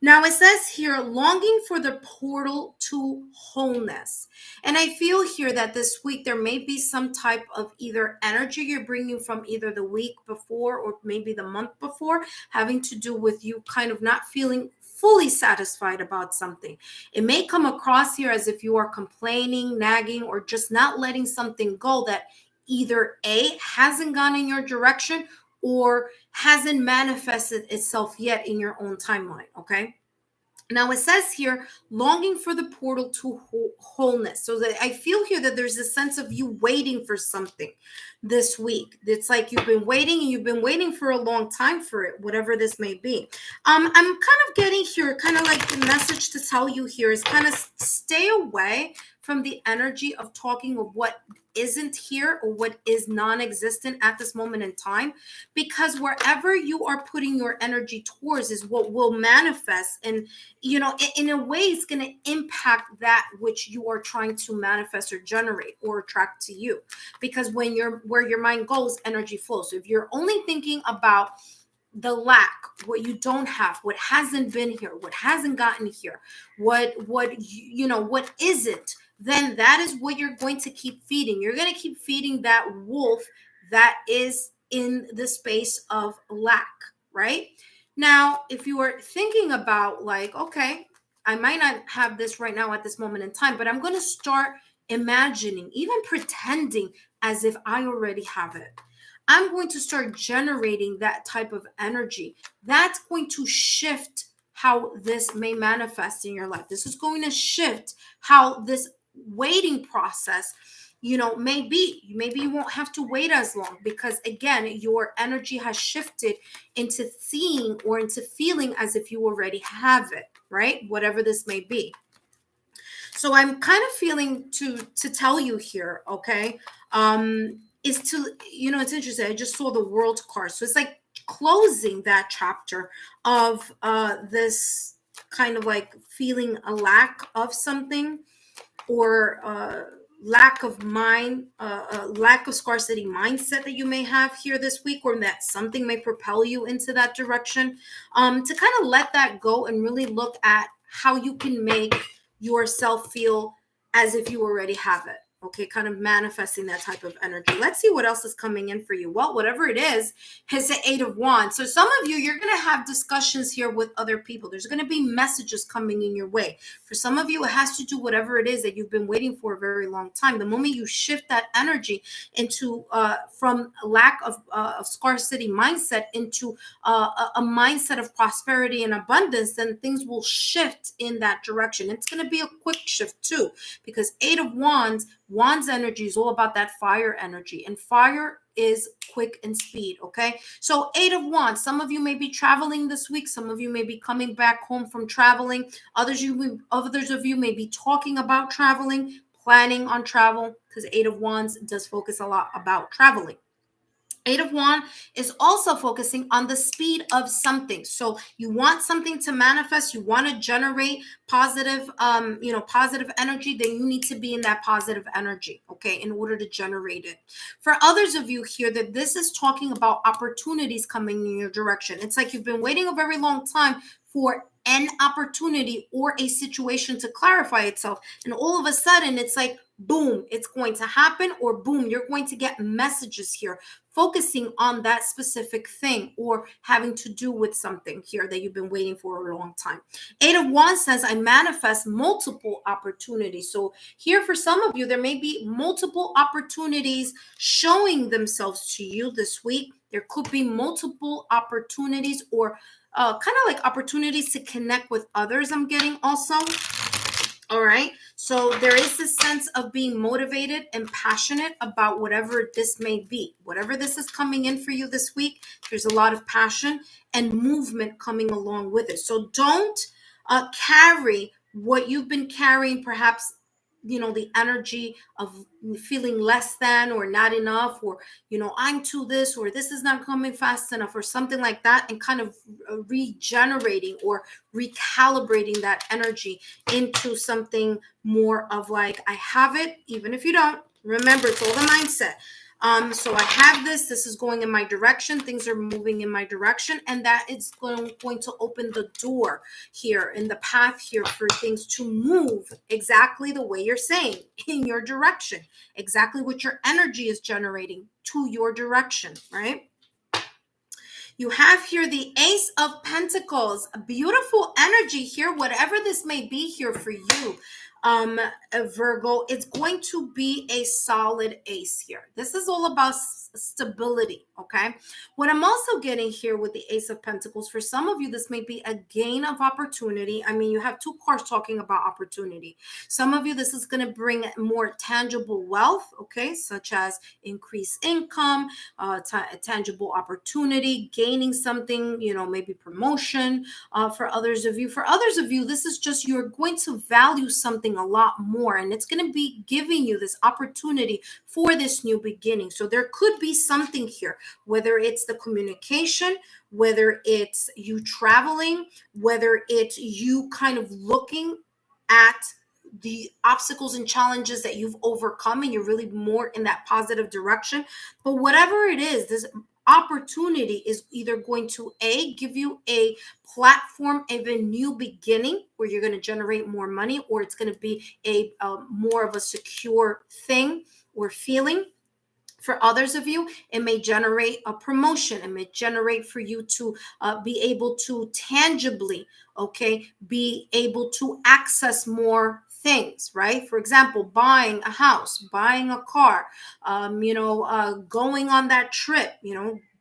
Now it says here, longing for the portal to wholeness. And I feel here that this week there may be some type of either energy you're bringing from either the week before or maybe the month before, having to do with you kind of not feeling fully satisfied about something. It may come across here as if you are complaining, nagging, or just not letting something go that either A, hasn't gone in your direction or hasn't manifested itself yet in your own timeline, okay? Now it says here, longing for the portal to wholeness. So that I feel here that there's a sense of you waiting for something this week. It's like you've been waiting and you've been waiting for a long time for it, whatever this may be. I'm kind of getting here, kind of like the message to tell you here is kind of stay away from the energy of talking of what isn't here or what is non-existent at this moment in time, because wherever you are putting your energy towards is what will manifest. And you know, in a way, it's going to impact that which you are trying to manifest or generate or attract to you, because when you're where your mind goes, energy flows. So if you're only thinking about the lack, what you don't have, what hasn't been here, what hasn't gotten here, what isn't, then that is what you're going to keep feeding. You're going to keep feeding that wolf that is in the space of lack, right? Now, if you are thinking about like, okay, I might not have this right now at this moment in time, but I'm going to start imagining, even pretending as if I already have it. I'm going to start generating that type of energy. That's going to shift how this may manifest in your life. This is going to shift how this waiting process, maybe you won't have to wait as long, because again, your energy has shifted into seeing or into feeling as if you already have it, right? Whatever this may be. So I'm kind of feeling to tell you here, okay, is to, it's interesting. I just saw the World card. So it's like closing that chapter of this kind of like feeling a lack of something, or lack of lack of scarcity mindset that you may have here this week, or that something may propel you into that direction, to kind of let that go and really look at how you can make yourself feel as if you already have it. Okay, kind of manifesting that type of energy. Let's see what else is coming in for you. Well, whatever it is the 8 of Wands. So some of you, you're going to have discussions here with other people. There's going to be messages coming in your way. For some of you, it has to do whatever it is that you've been waiting for a very long time. The moment you shift that energy into from lack of scarcity mindset into a mindset of prosperity and abundance, then things will shift in that direction. It's going to be a quick shift too, because 8 of Wands energy is all about that fire energy, and fire is quick and speed. Okay, so 8 of Wands. Some of you may be traveling this week. Some of you may be coming back home from traveling. Others of you may be talking about traveling, planning on travel, because 8 of Wands does focus a lot about traveling. Eight of Wands is also focusing on the speed of something. So you want something to manifest, you want to generate positive, positive energy, then you need to be in that positive energy, okay, in order to generate it. For others of you here, that this is talking about opportunities coming in your direction. It's like you've been waiting a very long time for an opportunity or a situation to clarify itself. And all of a sudden, it's like, boom, it's going to happen, or boom, you're going to get messages here focusing on that specific thing or having to do with something here that you've been waiting for a long time. Eight of Wands says, I manifest multiple opportunities. So here for some of you, there may be multiple opportunities showing themselves to you this week. There could be multiple opportunities or kind of like opportunities to connect with others, I'm getting also. All right. So there is this sense of being motivated and passionate about whatever this may be. Whatever this is coming in for you this week, there's a lot of passion and movement coming along with it. So don't carry what you've been carrying, perhaps, the energy of feeling less than or not enough, or, I'm too this, or this is not coming fast enough, or something like that, and kind of regenerating or recalibrating that energy into something more of like, I have it, even if you don't. Remember, it's all the mindset. So I have this is going in my direction, things are moving in my direction, and that is going to open the door here in the path here for things to move exactly the way you're saying, in your direction, exactly what your energy is generating to your direction, right? You have here the Ace of Pentacles, a beautiful energy here, whatever this may be here for you. Virgo, it's going to be a solid ace here. This is all about stability, okay? What I'm also getting here with the Ace of Pentacles, for some of you, this may be a gain of opportunity. I mean, you have two cards talking about opportunity. Some of you, this is going to bring more tangible wealth, okay, such as increased income, tangible opportunity, gaining something, maybe promotion. For others of you, this is just, you're going to value something a lot more, and it's going to be giving you this opportunity for this new beginning. So there could be something here, whether it's the communication, whether it's you traveling, whether it's you kind of looking at the obstacles and challenges that you've overcome, and you're really more in that positive direction. But whatever it is, this opportunity is either going to give you a platform of a new beginning where you're going to generate more money, or it's going to be a more of a secure thing or feeling. For others of you, it may generate a promotion. It may generate for you to be able to tangibly, be able to access more things, right? For example, buying a house, buying a car, going on that trip,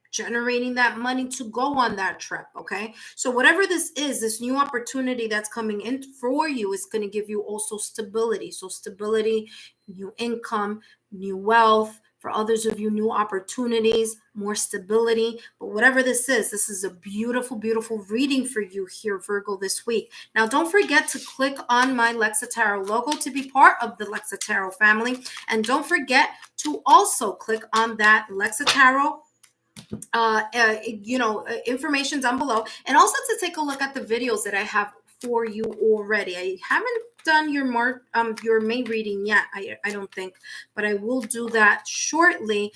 generating that money to go on that trip, okay? So whatever this is, this new opportunity that's coming in for you is going to give you also stability. So stability, new income, new wealth. For others of you, new opportunities, more stability. But whatever this is a beautiful, beautiful reading for you here, Virgo, this week. Now, don't forget to click on my Lexa Tarot logo to be part of the Lexa Tarot family. And don't forget to also click on that Lexa Tarot information down below, and also to take a look at the videos that I have for you already. I haven't done your May reading yet, I don't think, but I will do that shortly.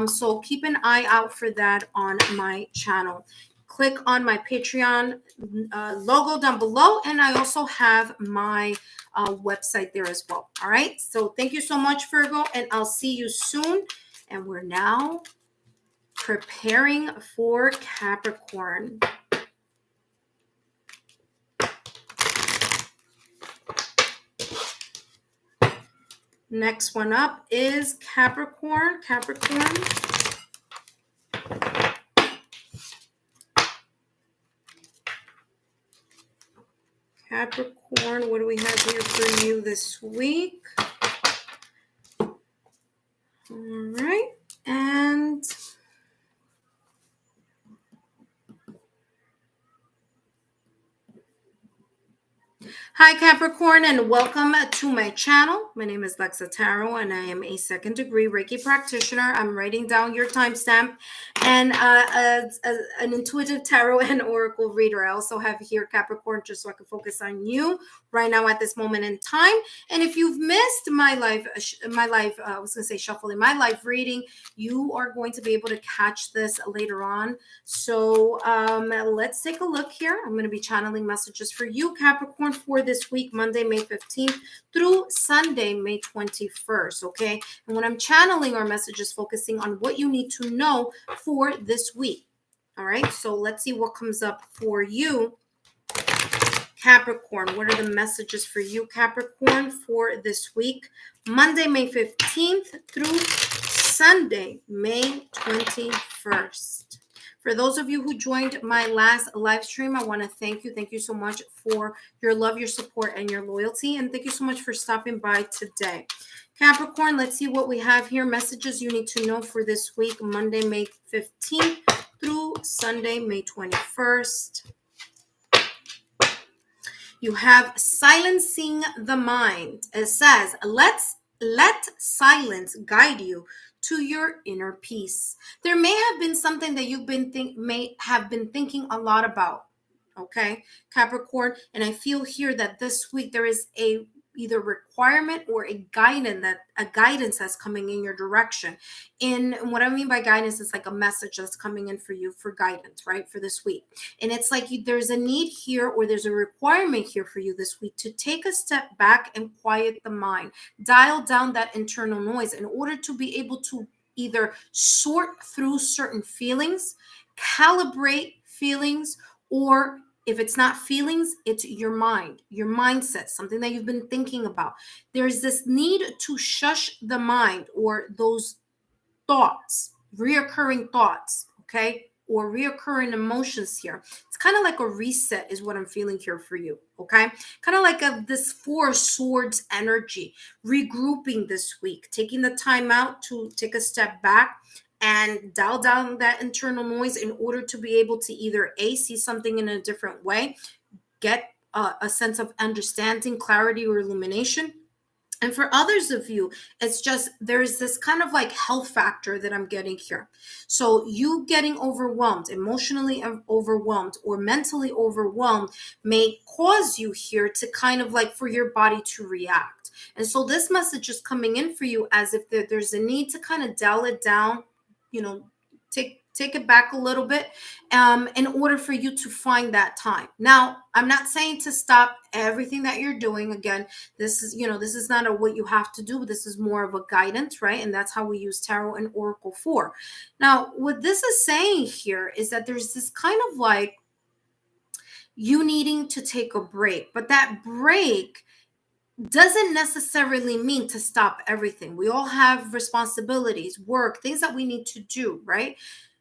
So keep an eye out for that on my channel. Click on my Patreon logo down below, and I also have my website there as well. All right, so thank you so much, Virgo, and I'll see you soon. And we're now preparing for Capricorn. Next one up is Capricorn. Capricorn, what do we have here for you this week? All right. And Hi, Capricorn, and welcome to my channel. My name is Lexa Tarot, and I am a second degree Reiki practitioner. I'm writing down your timestamp and an intuitive tarot and oracle reader. I also have here Capricorn just so I can focus on you right now at this moment in time. And if you've missed my live, I was going to say shuffling, my live reading, you are going to be able to catch this later on. So let's take a look here. I'm going to be channeling messages for you, Capricorn, for this week, Monday, May 15th through Sunday, May 21st. Okay. And when I'm channeling our messages, focusing on what you need to know for this week. All right. So let's see what comes up for you, Capricorn. What are the messages for you, Capricorn, for this week, Monday, May 15th through Sunday, May 21st? For those of you who joined my last live stream, I want to thank you. Thank you so much for your love, your support, and your loyalty. And thank you so much for stopping by today. Capricorn, let's see what we have here. Messages you need to know for this week, Monday, May 15th through Sunday, May 21st. You have silencing the mind. It says, let silence guide you to your inner peace. There may have been something that you've been may have been thinking a lot about. Okay, Capricorn, and I feel here that this week there is a either requirement or a guidance that's coming in your direction. And what I mean by guidance is like a message that's coming in for you for guidance, right, for this week. And it's like there's a need here or there's a requirement here for you this week to take a step back and quiet the mind, dial down that internal noise in order to be able to either sort through certain feelings, calibrate feelings, or if it's not feelings, it's your mind, your mindset, something that you've been thinking about. There's this need to shush the mind or those thoughts, reoccurring thoughts, okay, or reoccurring emotions here. It's kind of like a reset is what I'm feeling here for you, okay? Kind of like this Four Swords energy, regrouping this week, taking the time out to take a step back and dial down that internal noise in order to be able to either A, see something in a different way, get a sense of understanding, clarity, or illumination. And for others of you, it's just there's this kind of like health factor that I'm getting here. So you getting overwhelmed, emotionally overwhelmed, or mentally overwhelmed may cause you here to kind of like for your body to react. And so this message is coming in for you as if there's a need to kind of dial it down, take it back a little bit in order for you to find that time. Now, I'm not saying to stop everything that you're doing. Again, this is not what you have to do. This is more of a guidance, right? And that's how we use tarot and oracle for. Now, what this is saying here is that there's this kind of like you needing to take a break, but that break doesn't necessarily mean to stop everything. We all have responsibilities, work, things that we need to do, right?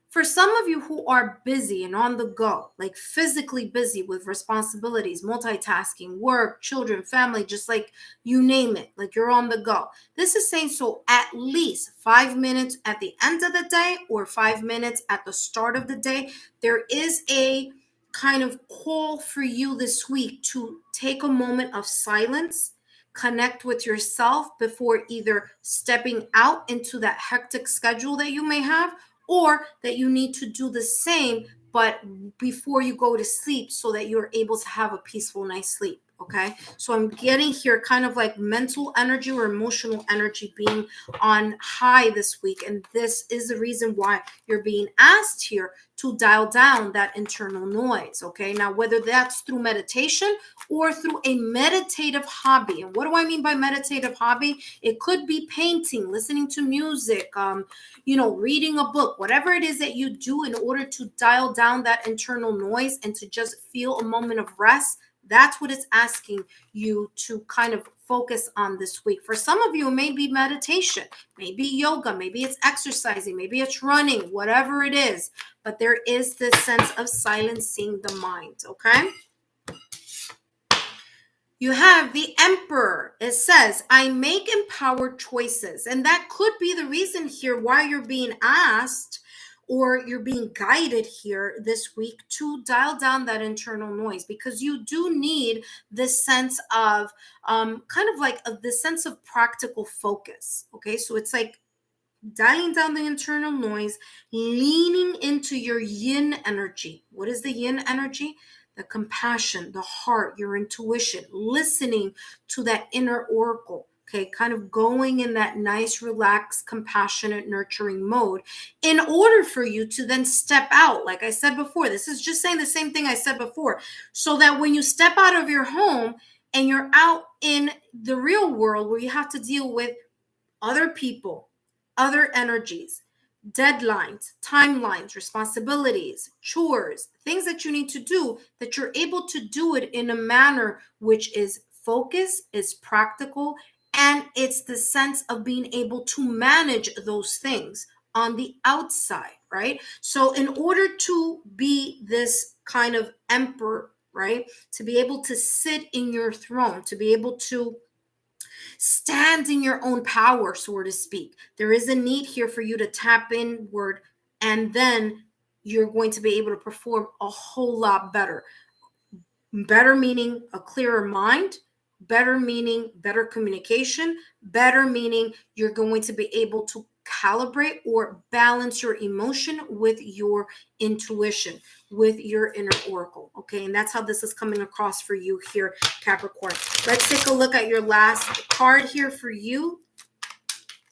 For some of you who are busy and on the go, like physically busy with responsibilities, multitasking, work, children, family, just like you name it, like you're on the go. This is saying so at least 5 minutes at the end of the day or 5 minutes at the start of the day, there is a kind of call for you this week to take a moment of silence, connect with yourself before either stepping out into that hectic schedule that you may have, or that you need to do the same, but before you go to sleep so that you're able to have a peaceful night's sleep. Okay. So I'm getting here kind of like mental energy or emotional energy being on high this week. And this is the reason why you're being asked here to dial down that internal noise. Okay. Now, whether that's through meditation or through a meditative hobby. And what do I mean by meditative hobby? It could be painting, listening to music, reading a book, whatever it is that you do in order to dial down that internal noise and to just feel a moment of rest. That's what it's asking you to kind of focus on this week. For some of you, it may be meditation, maybe yoga, maybe it's exercising, maybe it's running, whatever it is. But there is this sense of silencing the mind, okay? You have the Emperor. It says, I make empowered choices. And that could be the reason here why you're being asked or you're being guided here this week to dial down that internal noise, because you do need this sense of kind of like the sense of practical focus. Okay, so it's like dialing down the internal noise, leaning into your yin energy. What is the yin energy? The compassion, the heart, your intuition, listening to that inner oracle. Okay, kind of going in that nice, relaxed, compassionate, nurturing mode in order for you to then step out. Like I said before, this is just saying the same thing I said before, so that when you step out of your home and you're out in the real world where you have to deal with other people, other energies, deadlines, timelines, responsibilities, chores, things that you need to do, that you're able to do it in a manner which is focused, is practical, and it's the sense of being able to manage those things on the outside, right? So in order to be this kind of emperor, right, to be able to sit in your throne, to be able to stand in your own power, so to speak, there is a need here for you to tap inward, and then you're going to be able to perform a whole lot better. Better meaning a clearer mind, better meaning better communication, better meaning you're going to be able to calibrate or balance your emotion with your intuition, with your inner oracle. Okay, and that's how this is coming across for you here, Capricorn. Let's take a look at your last card here for you,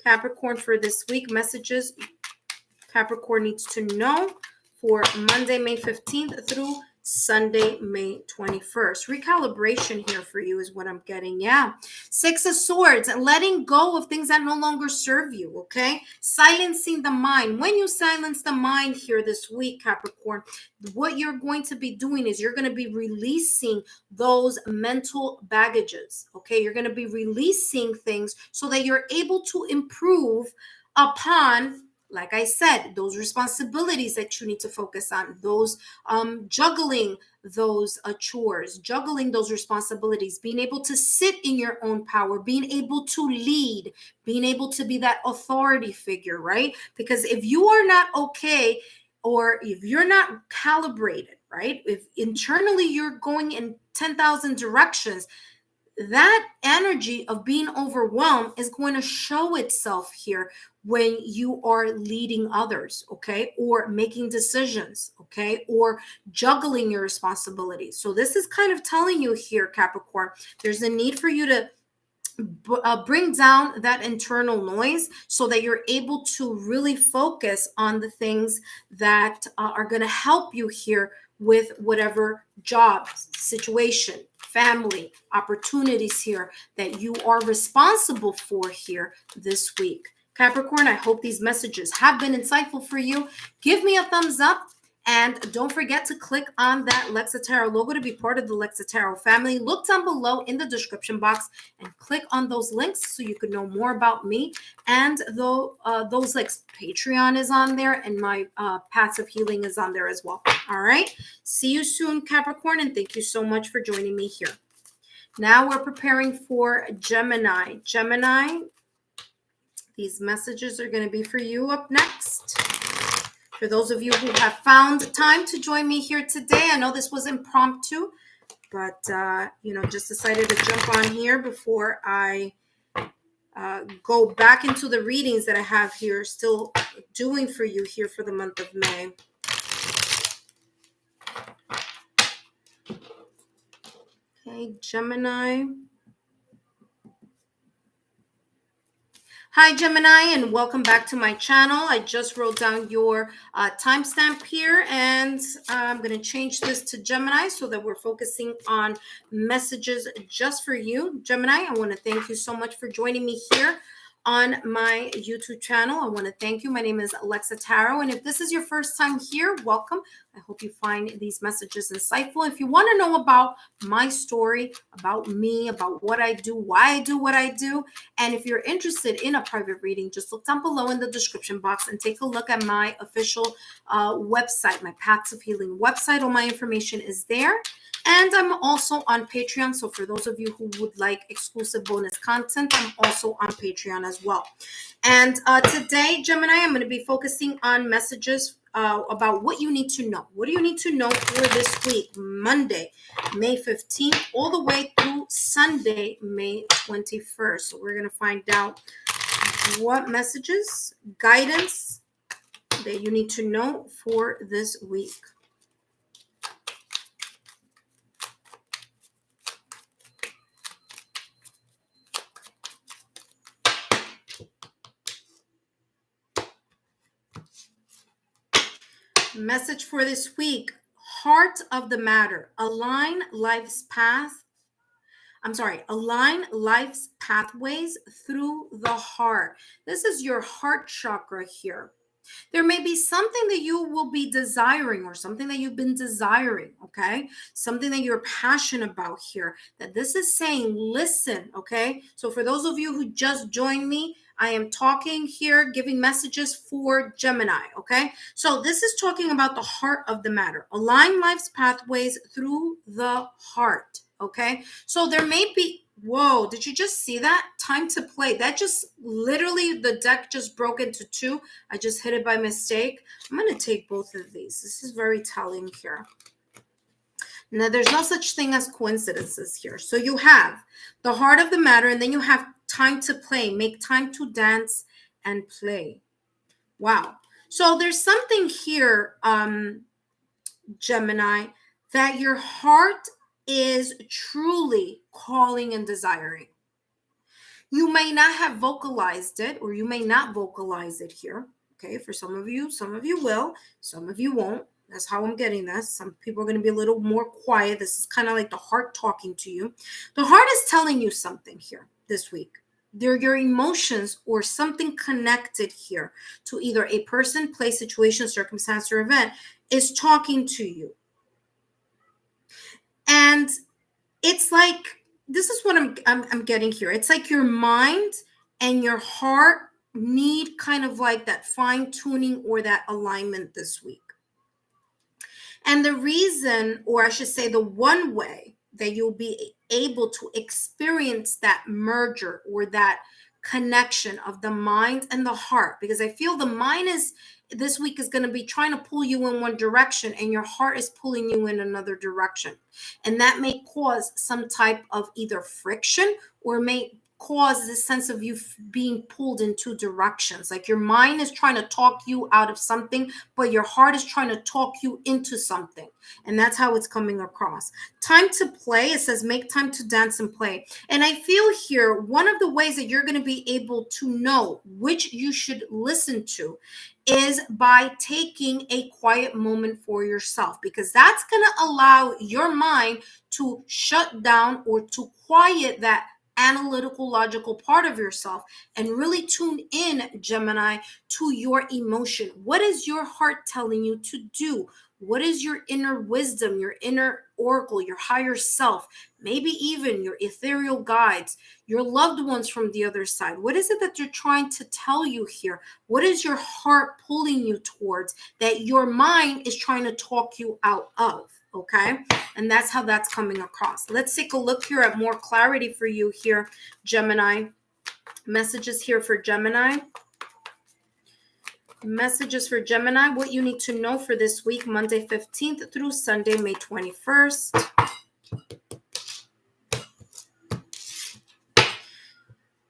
Capricorn, for this week. Messages Capricorn needs to know for Monday, May 15th through Sunday, May 21st. Recalibration here for you is what I'm getting. Yeah. Six of Swords, letting go of things that no longer serve you. Okay. Silencing the mind. When you silence the mind here this week, Capricorn, what you're going to be doing is you're going to be releasing those mental baggages. Okay. You're going to be releasing things so that you're able to improve upon, like I said, those responsibilities that you need to focus on, those juggling those chores, juggling those responsibilities, being able to sit in your own power, being able to lead, being able to be that authority figure, right? Because if you are not okay, or if you're not calibrated, right? If internally you're going in 10,000 directions, that energy of being overwhelmed is going to show itself here when you are leading others, okay, or making decisions, okay, or juggling your responsibilities. So this is kind of telling you here, Capricorn, there's a need for you to bring down that internal noise so that you're able to really focus on the things that are going to help you here with whatever job, situation, family, opportunities here that you are responsible for here this week. Capricorn, I hope these messages have been insightful for you. Give me a thumbs up. And don't forget to click on that Lexa Tarot logo to be part of the Lexa Tarot family. Look down below in the description box and click on those links so you can know more about me. And those links, Patreon is on there, and my Paths of Healing is on there as well. All right. See you soon, Capricorn, and thank you so much for joining me here. Now we're preparing for Gemini. Gemini, these messages are going to be for you up next. For those of you who have found time to join me here today, I know this was impromptu, but just decided to jump on here before I go back into the readings that I have here, still doing for you here for the month of May. Okay, Gemini. Hi, Gemini, and welcome back to my channel. I just wrote down your timestamp here, and I'm going to change this to Gemini so that we're focusing on messages just for you. Gemini, I want to thank you so much for joining me here on my YouTube channel. I want to thank you. My name is Lexa Tarot, and if this is your first time here, welcome. I hope you find these messages insightful. If you want to know about my story, about me, about what I do, why I do what I do, and if you're interested in a private reading, just look down below in the description box and take a look at my official website, my Paths of Healing website. All my information is there. And I'm also on Patreon. So for those of you who would like exclusive bonus content, I'm also on Patreon as well. And today, Gemini, I'm going to be focusing on messages about what you need to know. What do you need to know for this week, Monday, May 15th, all the way through Sunday, May 21st. So we're going to find out what messages, guidance that you need to know for this week. Message for this week, heart of the matter. Align life's pathways through the heart. This is your heart chakra here. There may be something that you will be desiring or something that you've been desiring, okay? Something that you're passionate about here, that this is saying, listen, okay? So for those of you who just joined me, I am talking here, giving messages for Gemini, okay? So this is talking about the heart of the matter. Align life's pathways through the heart, okay? So there may be, whoa, did you just see that? Time to play. That just literally, the deck just broke into two. I just hit it by mistake. I'm going to take both of these. This is very telling here. Now, there's no such thing as coincidences here. So you have the heart of the matter, and then you have time to play. Make time to dance and play. Wow. So there's something here, Gemini, that your heart is truly calling and desiring. You may not have vocalized it, or you may not vocalize it here. Okay, for some of you will, some of you won't. That's how I'm getting this. Some people are going to be a little more quiet. This is kind of like the heart talking to you. The heart is telling you something here this week. They're your emotions or something connected here to either a person, place, situation, circumstance, or event is talking to you. And it's like, this is what I'm getting here. It's like your mind and your heart need kind of like that fine tuning or that alignment this week. And the reason, or I should say the one way that you'll be able to experience that merger or that connection of the mind and the heart, because I feel the mind is this week is going to be trying to pull you in one direction and your heart is pulling you in another direction. And that may cause some type of either friction or may cause this sense of you being pulled in two directions. Like your mind is trying to talk you out of something, but your heart is trying to talk you into something. And that's how it's coming across. Time to play. It says make time to dance and play. And I feel here, one of the ways that you're going to be able to know which you should listen to is by taking a quiet moment for yourself, because that's going to allow your mind to shut down or to quiet that analytical, logical part of yourself and really tune in, Gemini, to your emotion. What is your heart telling you to do? What is your inner wisdom, your inner oracle, your higher self, maybe even your ethereal guides, your loved ones from the other side? What is it that they're trying to tell you here? What is your heart pulling you towards that your mind is trying to talk you out of? Okay, and that's how that's coming across. Let's take a look here at more clarity for you here, Gemini. Messages here for Gemini. Messages for Gemini, what you need to know for this week, Monday 15th through Sunday, May 21st.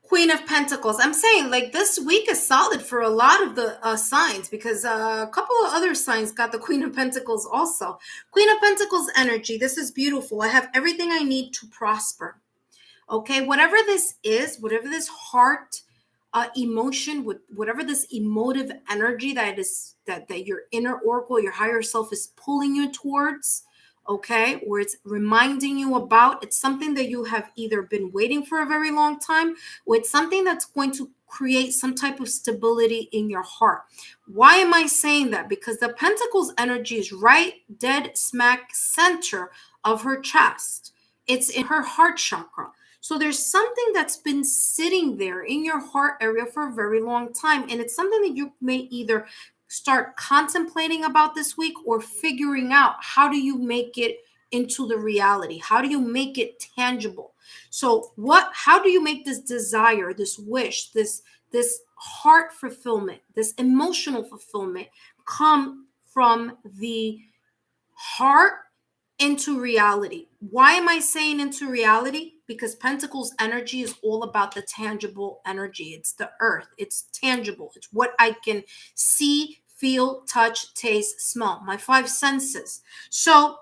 Queen of Pentacles. I'm saying like this week is solid for a lot of the signs, because a couple of other signs got the Queen of Pentacles also. Queen of Pentacles energy. This is beautiful. I have everything I need to prosper. Okay, whatever this is, whatever this heart emotion, whatever this emotive energy that your inner oracle, your higher self is pulling you towards, okay, or it's reminding you about, it's something that you have either been waiting for a very long time, or it's something that's going to create some type of stability in your heart. Why am I saying that? Because the Pentacles energy is right dead smack center of her chest. It's in her heart chakra. So there's something that's been sitting there in your heart area for a very long time. And it's something that you may either start contemplating about this week or figuring out, how do you make it into the reality? How do you make it tangible? So how do you make this desire, this wish, this heart fulfillment, this emotional fulfillment come from the heart into reality. Why am I saying into reality? Because Pentacles energy is all about the tangible energy. It's the earth. It's tangible. It's what I can see, feel, touch, taste, smell. My five senses. So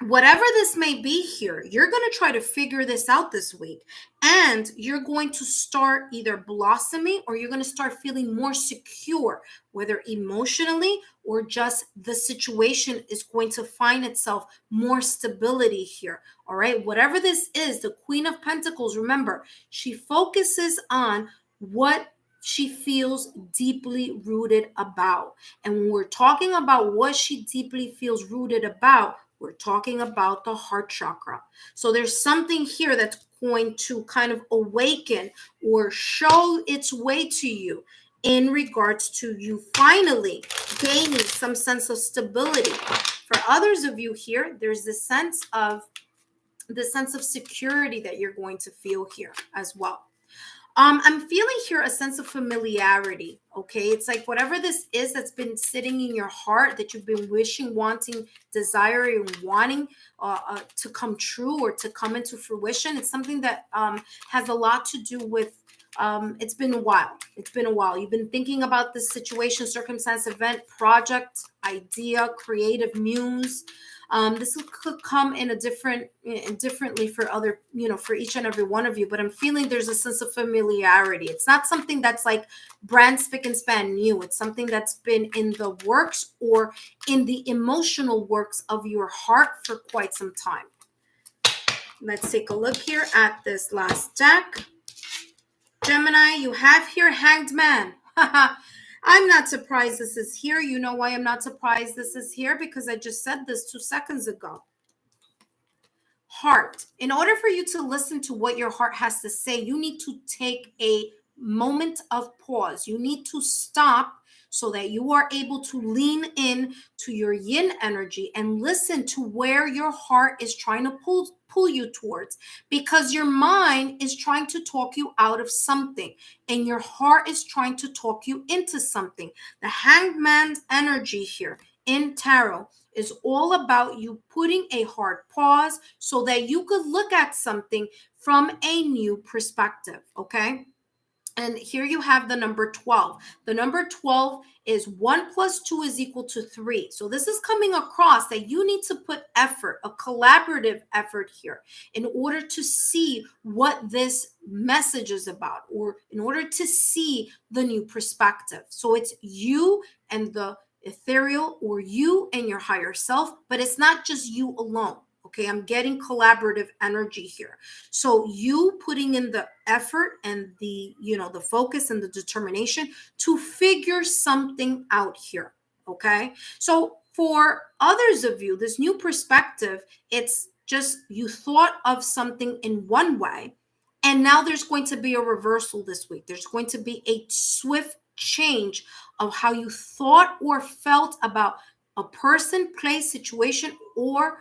whatever this may be here, you're going to try to figure this out this week. And you're going to start either blossoming or you're going to start feeling more secure, whether emotionally or just the situation is going to find itself more stability here. All right. Whatever this is, the Queen of Pentacles, remember, she focuses on what she feels deeply rooted about. And when we're talking about what she deeply feels rooted about, we're talking about the heart chakra. So there's something here that's going to kind of awaken or show its way to you in regards to you finally gaining some sense of stability. For others of you here, there's this sense of security that you're going to feel here as well. I'm feeling here a sense of familiarity. Okay. It's like whatever this is that's been sitting in your heart that you've been wishing, wanting, desiring, wanting to come true or to come into fruition. It's something that has a lot to do with it's been a while. It's been a while. You've been thinking about this situation, circumstance, event, project, idea, creative muse. This could come in a differently for other, for each and every one of you, but I'm feeling there's a sense of familiarity. It's not something that's like brand spick and span new. It's something that's been in the works or in the emotional works of your heart for quite some time. Let's take a look here at this last deck. Gemini, you have here Hanged Man. I'm not surprised this is here. You know why I'm not surprised this is here? Because I just said this 2 seconds ago. Heart. In order for you to listen to what your heart has to say, you need to take a moment of pause. You need to stop so that you are able to lean in to your yin energy and listen to where your heart is trying to pull you towards, because your mind is trying to talk you out of something and your heart is trying to talk you into something. The Hanged Man's energy here in tarot is all about you putting a hard pause so that you could look at something from a new perspective. Okay. And here you have the number 12. The number 12 is 1 plus 2 is equal to 3. So this is coming across that you need to put effort, a collaborative effort here, in order to see what this message is about, or in order to see the new perspective. So it's you and the ethereal, or you and your higher self, but it's not just you alone. Okay, I'm getting collaborative energy here. So you putting in the effort and the, the focus and the determination to figure something out here. Okay. So for others of you, this new perspective, it's just you thought of something in one way, and now there's going to be a reversal this week. There's going to be a swift change of how you thought or felt about a person, place, situation, or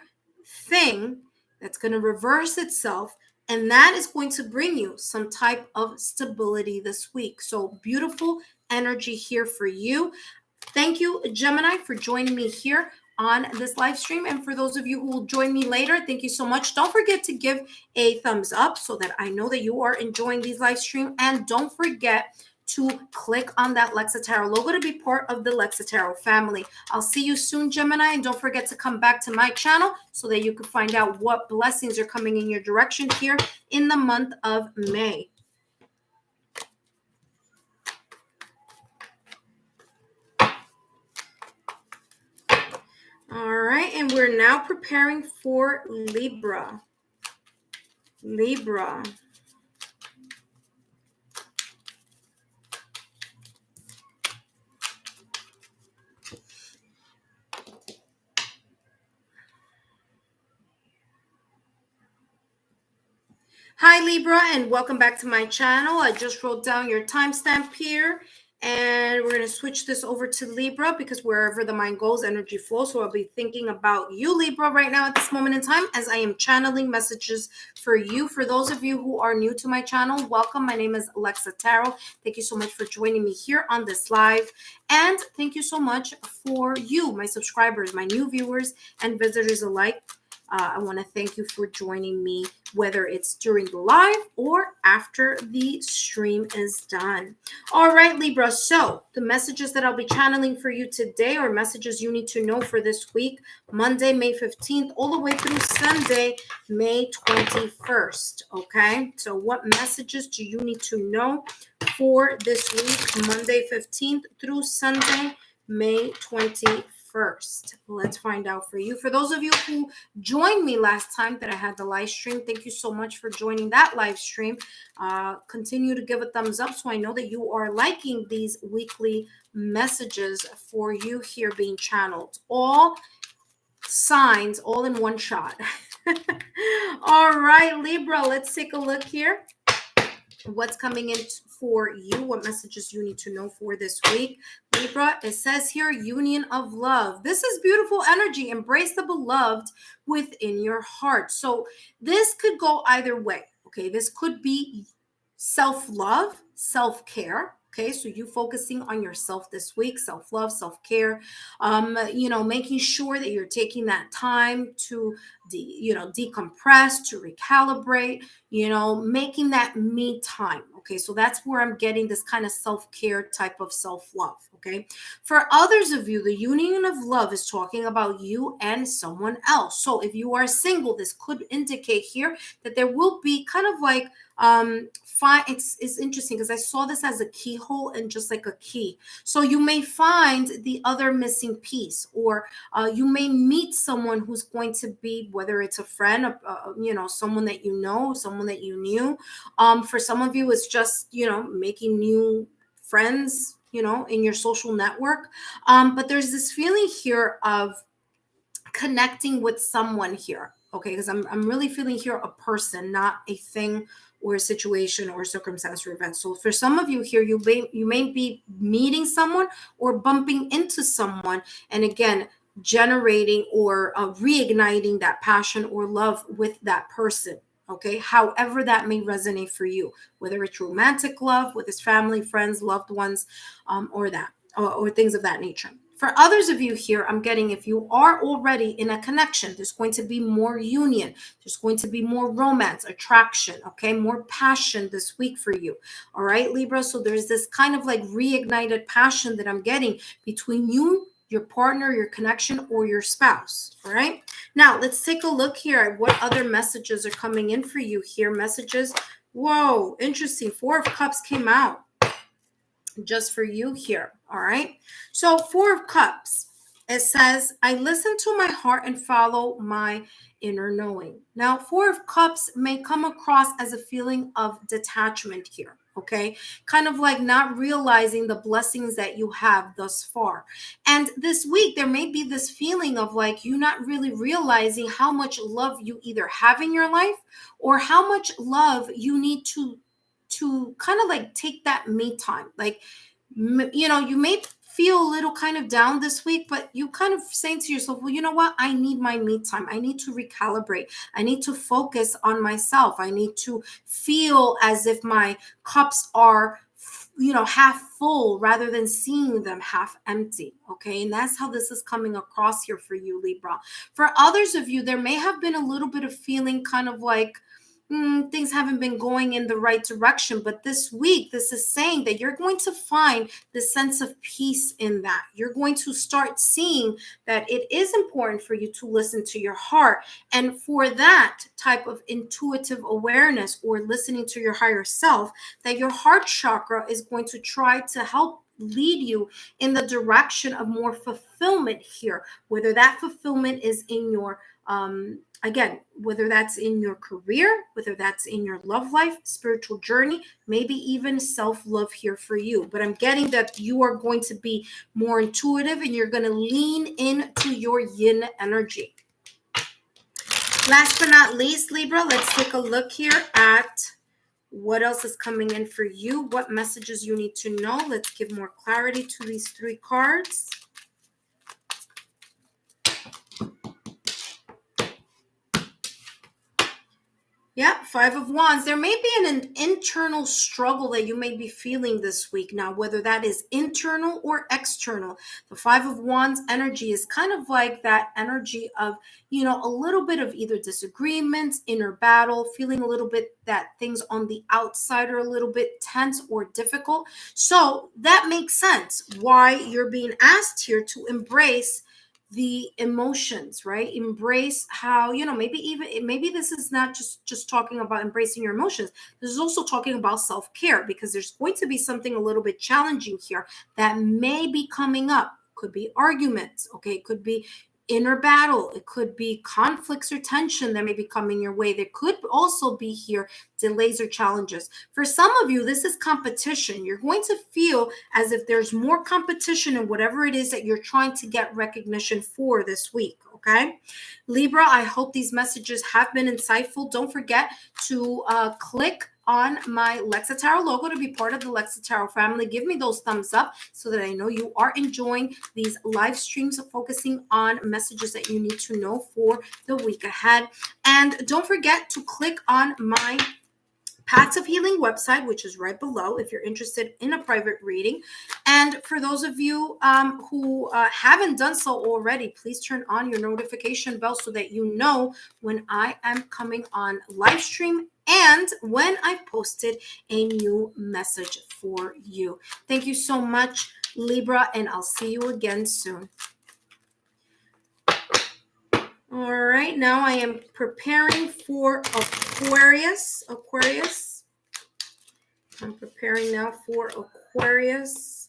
thing that's going to reverse itself, and that is going to bring you some type of stability this week. So beautiful energy here for you. Thank you, Gemini, for joining me here on this live stream. And for those of you who will join me later, thank you so much. Don't forget to give a thumbs up so that I know that you are enjoying these live streams. And don't forget to click on that Lexa Tarot logo to be part of the Lexa Tarot family. I'll see you soon, Gemini, and don't forget to come back to my channel so that you can find out what blessings are coming in your direction here in the month of May. All right, and we're now preparing for Libra. Libra. Hi, Libra, and welcome back to my channel. I just wrote down your timestamp here, And we're going to switch this over to Libra because wherever the mind goes, energy flows. So I'll be thinking about you, Libra, right now at this moment in time as I am channeling messages for you. For those of you who are new to my channel, welcome. My name is Alexa Tarot. Thank you so much for joining me here on this live. And thank you so much for you, my subscribers, my new viewers and visitors alike. I want to thank you for joining me, whether it's during the live or after the stream is done. All right, Libra. So the messages that I'll be channeling for you today are messages you need to know for this week, Monday, May 15th, all the way through Sunday, May 21st. Okay. So what messages do you need to know for this week, Monday 15th through Sunday, May 21st? Let's find out for you. For those of you who joined me last time that I had the live stream, thank you so much for joining that live stream. Continue to give a thumbs up so I know that you are liking these weekly messages for you here being channeled. All signs, all in one shot. All right, Libra, let's take a look here. What's coming in for you? What messages you need to know for this week? Libra, it says here, union of love. This is beautiful energy. Embrace the beloved within your heart. So this could go either way. Okay, this could be self-love, self-care. Okay, so you focusing on yourself this week, self-love, self-care, making sure that you're taking that time to, decompress, to recalibrate, making that me time. Okay, so that's where I'm getting this kind of self-care type of self-love. Okay, for others of you, the union of love is talking about you and someone else. So if you are single, this could indicate here that there will be kind of like it's interesting because I saw this as a keyhole and just like a key. So you may find the other missing piece, or you may meet someone who's going to be, whether it's a friend, someone that you know, someone that you knew. For some of you, it's just, making new friends, in your social network. But there's this feeling here of connecting with someone here. Okay, because I'm really feeling here a person, not a thing or a situation or a circumstance or event. So for some of you here, you may be meeting someone or bumping into someone, and again, generating or reigniting that passion or love with that person. Okay, however that may resonate for you, whether it's romantic love with his family, friends, loved ones, or things of that nature. For others of you here, I'm getting, if you are already in a connection, there's going to be more union. There's going to be more romance, attraction, okay? More passion this week for you, all right, Libra? So there's this kind of like reignited passion that I'm getting between you, your partner, your connection, or your spouse, all right? Now, let's take a look here at what other messages are coming in for you here. Messages, whoa, interesting. 4 of Cups came out just for you here. All right. So 4 of Cups, it says, I listen to my heart and follow my inner knowing. Now, 4 of Cups may come across as a feeling of detachment here. Okay. Kind of like not realizing the blessings that you have thus far. And this week, there may be this feeling of like you not really realizing how much love you either have in your life or how much love you need to kind of like take that me time. Like, you may feel a little kind of down this week, but you kind of saying to yourself, well, you know what? I need my me time. I need to recalibrate. I need to focus on myself. I need to feel as if my cups are, half full rather than seeing them half empty. Okay. And that's how this is coming across here for you, Libra. For others of you, there may have been a little bit of feeling kind of like, things haven't been going in the right direction. But this week, this is saying that you're going to find the sense of peace in that. You're going to start seeing that it is important for you to listen to your heart. And for that type of intuitive awareness or listening to your higher self, that your heart chakra is going to try to help lead you in the direction of more fulfillment here, whether that fulfillment is in your again, whether that's in your career, whether that's in your love life, spiritual journey, maybe even self-love here for you. But I'm getting that you are going to be more intuitive and you're going to lean into your yin energy. Last but not least, Libra, let's take a look here at What else is coming in for you? What messages you need to know? Let's give more clarity to these 3 cards. Yeah, 5 of Wands. There may be an internal struggle that you may be feeling this week now, whether that is internal or external. The 5 of Wands energy is kind of like that energy of, a little bit of either disagreements, inner battle, feeling a little bit that things on the outside are a little bit tense or difficult. So that makes sense why you're being asked here to embrace the emotions, right? Embrace how, maybe this is not just talking about embracing your emotions. This is also talking about self-care, because there's going to be something a little bit challenging here that may be coming up. Could be arguments, okay? It could be inner battle. It could be conflicts or tension that may be coming your way. There could also be here delays or challenges. For some of you, this is competition. You're going to feel as if there's more competition in whatever it is that you're trying to get recognition for this week, okay? Libra, I hope these messages have been insightful. Don't forget to click on my Lexa Tarot logo to be part of the Lexa Tarot family. Give me those thumbs up so that I know you are enjoying these live streams focusing on messages that you need to know for the week ahead. And don't forget to click on my Paths of Healing website, which is right below if you're interested in a private reading. And for those of you who haven't done so already, please turn on your notification bell so that you know when I am coming on live stream and when I've posted a new message for you. Thank you so much, Libra, and I'll see you again soon. All right, now I am preparing for Aquarius. I'm preparing now for Aquarius.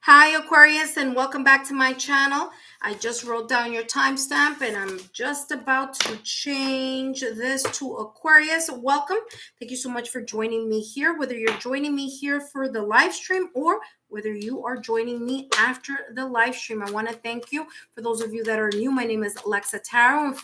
Hi, Aquarius, and welcome back to my channel. I just wrote down your timestamp, and I'm just about to change this to Aquarius. Welcome. Thank you so much for joining me here, whether you're joining me here for the live stream or whether you are joining me after the live stream. I want to thank you. For those of you that are new, my name is Lexa Tarot.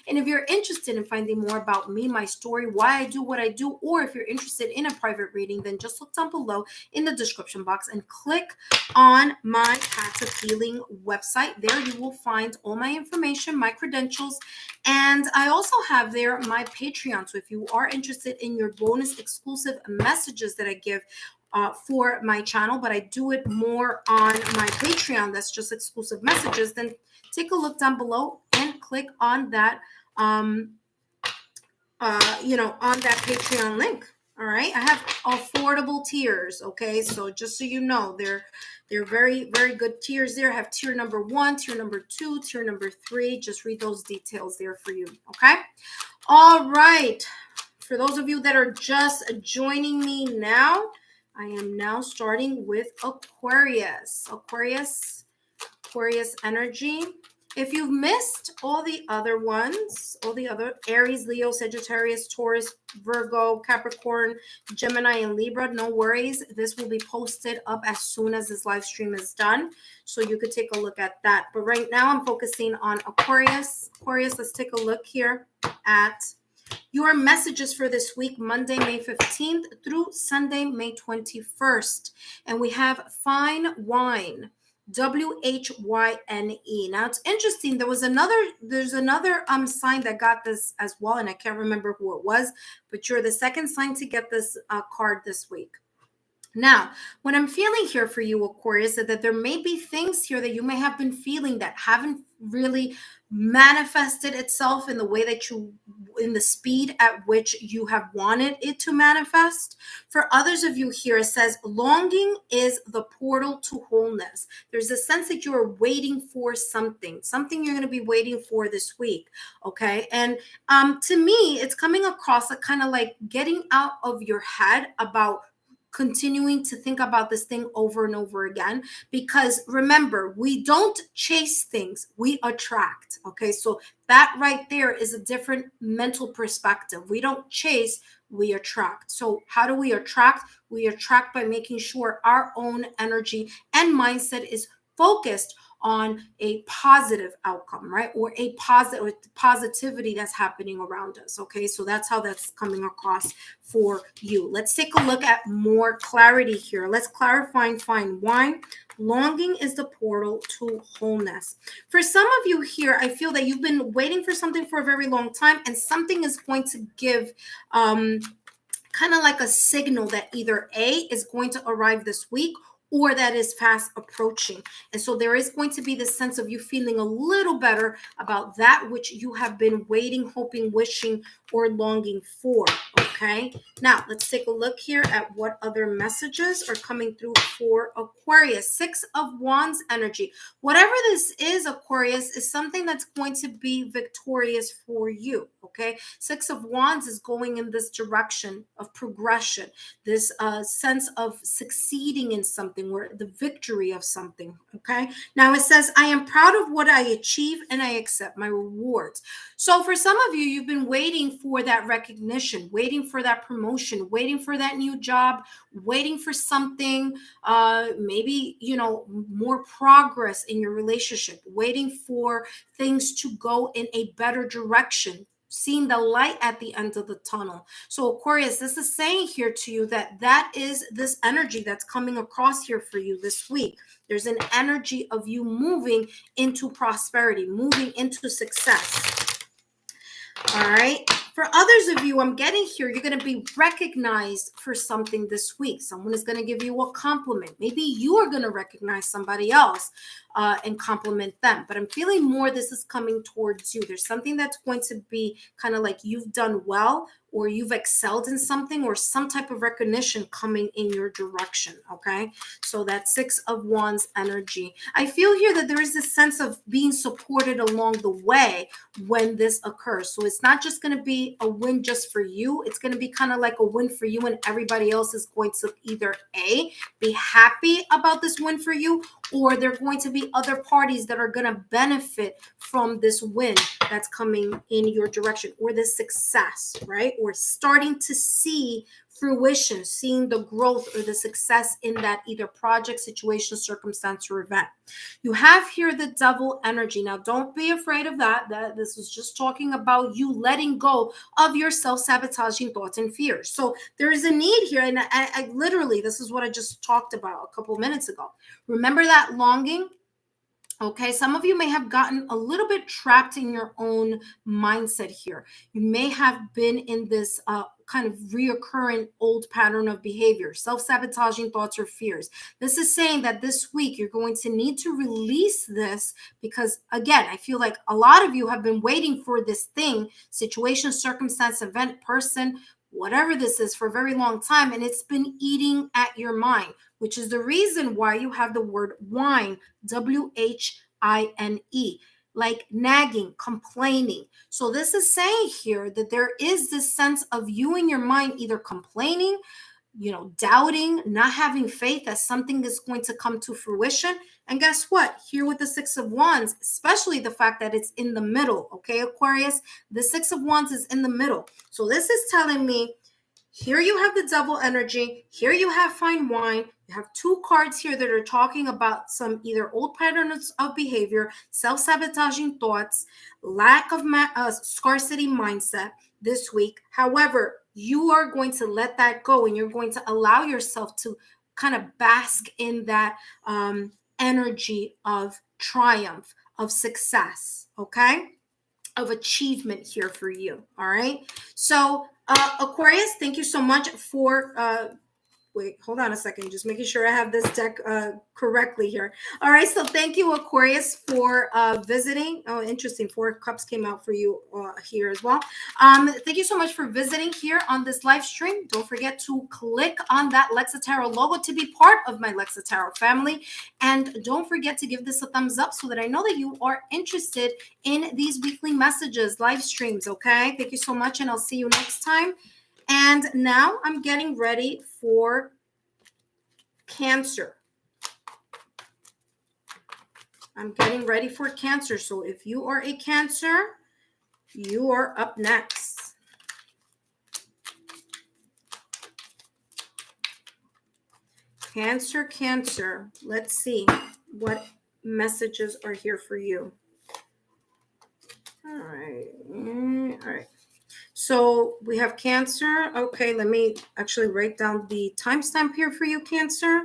And if you're interested in finding more about me, my story, why I do what I do, or if you're interested in a private reading, then just look down below in the description box and click on my Paths of Healing website. There you will find all my information, my credentials, and I also have there my Patreon. So if you are interested in your bonus exclusive messages that I give for my channel, but I do it more on my Patreon, that's just exclusive messages, then take a look down below and click on that, on that Patreon link. All right. I have affordable tiers. Okay. So just so you know, they're very, very good tiers there. I have tier number 1, tier number 2, tier number 3. Just read those details there for you. Okay. All right. For those of you that are just joining me now, I am now starting with Aquarius. Aquarius energy. If you've missed all the other ones, all the other Aries, Leo, Sagittarius, Taurus, Virgo, Capricorn, Gemini, and Libra, no worries. This will be posted up as soon as this live stream is done, so you could take a look at that. But right now I'm focusing on Aquarius. Aquarius, let's take a look here at your messages for this week, Monday, May 15th through Sunday, May 21st. And we have Fine Wine, WHYNE. Now it's interesting. There's another sign that got this as well, and I can't remember who it was, but you're the second sign to get this card this week. Now, what I'm feeling here for you, Aquarius, is that there may be things here that you may have been feeling that haven't really manifested itself in the way that in the speed at which you have wanted it to manifest. For others of you here, it says longing is the portal to wholeness. There's a sense that you are waiting for something you're going to be waiting for this week. Okay. And to me, it's coming across a kind of like getting out of your head about continuing to think about this thing over and over again, because remember, we don't chase things, we attract. Okay, so that right there is a different mental perspective. We don't chase, we attract. So how do we attract? We attract by making sure our own energy and mindset is focused on a positive outcome, right? Or a positive positivity that's happening around us. Okay, so that's how that's coming across for you. Let's take a look at more clarity here. Let's clarify and find why. Longing is the portal to wholeness. For some of you here, I feel that you've been waiting for something for a very long time, and something is going to give kind of like a signal that either A is going to arrive this week, or that is fast approaching. And so there is going to be this sense of you feeling a little better about that which you have been waiting, hoping, wishing, or longing for. Okay, now let's take a look here at what other messages are coming through for Aquarius. 6 of Wands energy. Whatever this is, Aquarius, is something that's going to be victorious for you. Okay, 6 of Wands is going in this direction of progression, this sense of succeeding in something, or the victory of something. Okay, now it says, I am proud of what I achieve and I accept my rewards. So for some of you, you've been waiting for that recognition, waiting for that promotion, waiting for that new job, waiting for something, maybe, more progress in your relationship, waiting for things to go in a better direction, seeing the light at the end of the tunnel. So Aquarius, this is saying here to you that is this energy that's coming across here for you this week. There's an energy of you moving into prosperity, moving into success. All right. For others of you, I'm getting here, you're going to be recognized for something this week. Someone is going to give you a compliment. Maybe you are going to recognize somebody else and compliment them. But I'm feeling more this is coming towards you. There's something that's going to be kind of like you've done well, or you've excelled in something, or some type of recognition coming in your direction. Okay, so that's 6 of Wands energy. I feel here that there is this sense of being supported along the way when this occurs. So it's not just going to be a win just for you. It's going to be kind of like a win for you, and everybody else is going to either A, be happy about this win for you, or there are going to be other parties that are going to benefit from this win that's coming in your direction, or this success, right? Or starting to see fruition, seeing the growth or the success in that either project, situation, circumstance, or event. You have here the Devil energy. Now, don't be afraid of that. This is just talking about you letting go of your self-sabotaging thoughts and fears. So there is a need here, and I literally, this is what I just talked about a couple of minutes ago. Remember that longing? Okay, some of you may have gotten a little bit trapped in your own mindset here. You may have been in this kind of reoccurring old pattern of behavior, self-sabotaging thoughts or fears. This is saying that this week you're going to need to release this, because again, I feel like a lot of you have been waiting for this thing, situation, circumstance, event, person, whatever this is, for a very long time, and it's been eating at your mind, which is the reason why you have the word whine, WHINE, like nagging, complaining. So this is saying here that there is this sense of you in your mind either complaining, doubting, not having faith that something is going to come to fruition. And guess what? Here with the 6 of Wands, especially the fact that it's in the middle, okay, Aquarius, the 6 of Wands is in the middle. So this is telling me, here you have the Devil energy. Here you have fine wine. You have 2 cards here that are talking about some either old patterns of behavior, self-sabotaging thoughts, lack of scarcity mindset this week. However, you are going to let that go, and you're going to allow yourself to kind of bask in that energy of triumph, of success, okay? Of achievement here for you. All right. So Aquarius, thank you so much for wait, hold on a second, just making sure I have this deck correctly here. All right, so thank you, Aquarius, for visiting. Oh, interesting, 4 cups came out for you here as well. Thank you so much for visiting here on this live stream. Don't forget to click on that Lexa Tarot logo to be part of my Lexa Tarot family. And don't forget to give this a thumbs up so that I know that you are interested in these weekly messages, live streams, okay? Thank you so much, and I'll see you next time. And now I'm getting ready for Cancer. I'm getting ready for Cancer. So if you are a Cancer, you are up next. Cancer, Cancer. Let's see what messages are here for you. All right. All right. So we have Cancer. Okay, let me actually write down the timestamp here for you, Cancer.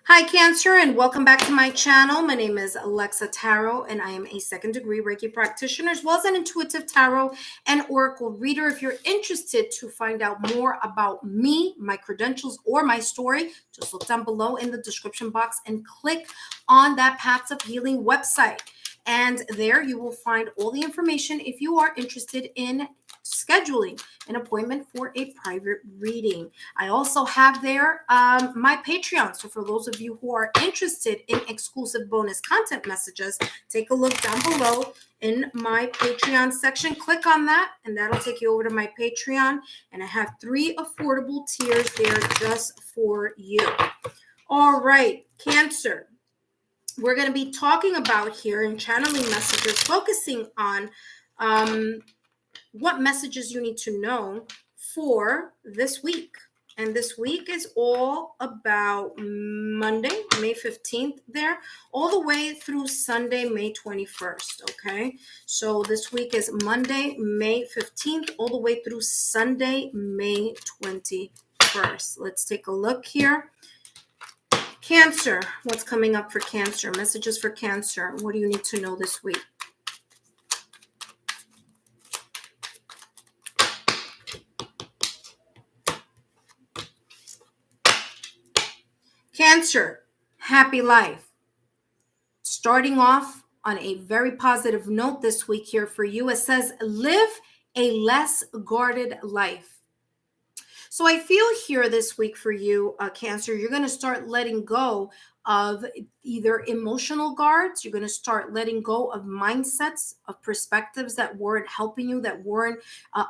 Hi, Cancer, and welcome back to my channel. My name is Alexa Tarot, and I am a second-degree Reiki practitioner, as well as an intuitive tarot and oracle reader. If you're interested to find out more about me, my credentials, or my story, just look down below in the description box and click on that Paths of Healing website. And there you will find all the information if you are interested in scheduling an appointment for a private reading. I also have there my Patreon. So for those of you who are interested in exclusive bonus content messages, take a look down below in my Patreon section. Click on that, and that'll take you over to my Patreon. And I have 3 affordable tiers there just for you. All right, Cancer. We're going to be talking about here in channeling messages, focusing on what messages you need to know for this week. And this week is all about Monday, May 15th there, all the way through Sunday, May 21st, okay? So this week is Monday, May 15th, all the way through Sunday, May 21st. Let's take a look here. Cancer, what's coming up for Cancer? Messages for Cancer. What do you need to know this week? Cancer, happy life. Starting off on a very positive note this week here for you. It says, live a less guarded life. So I feel here this week for you, Cancer, you're going to start letting go of either emotional guards. You're going to start letting go of mindsets, of perspectives that weren't helping you, that weren't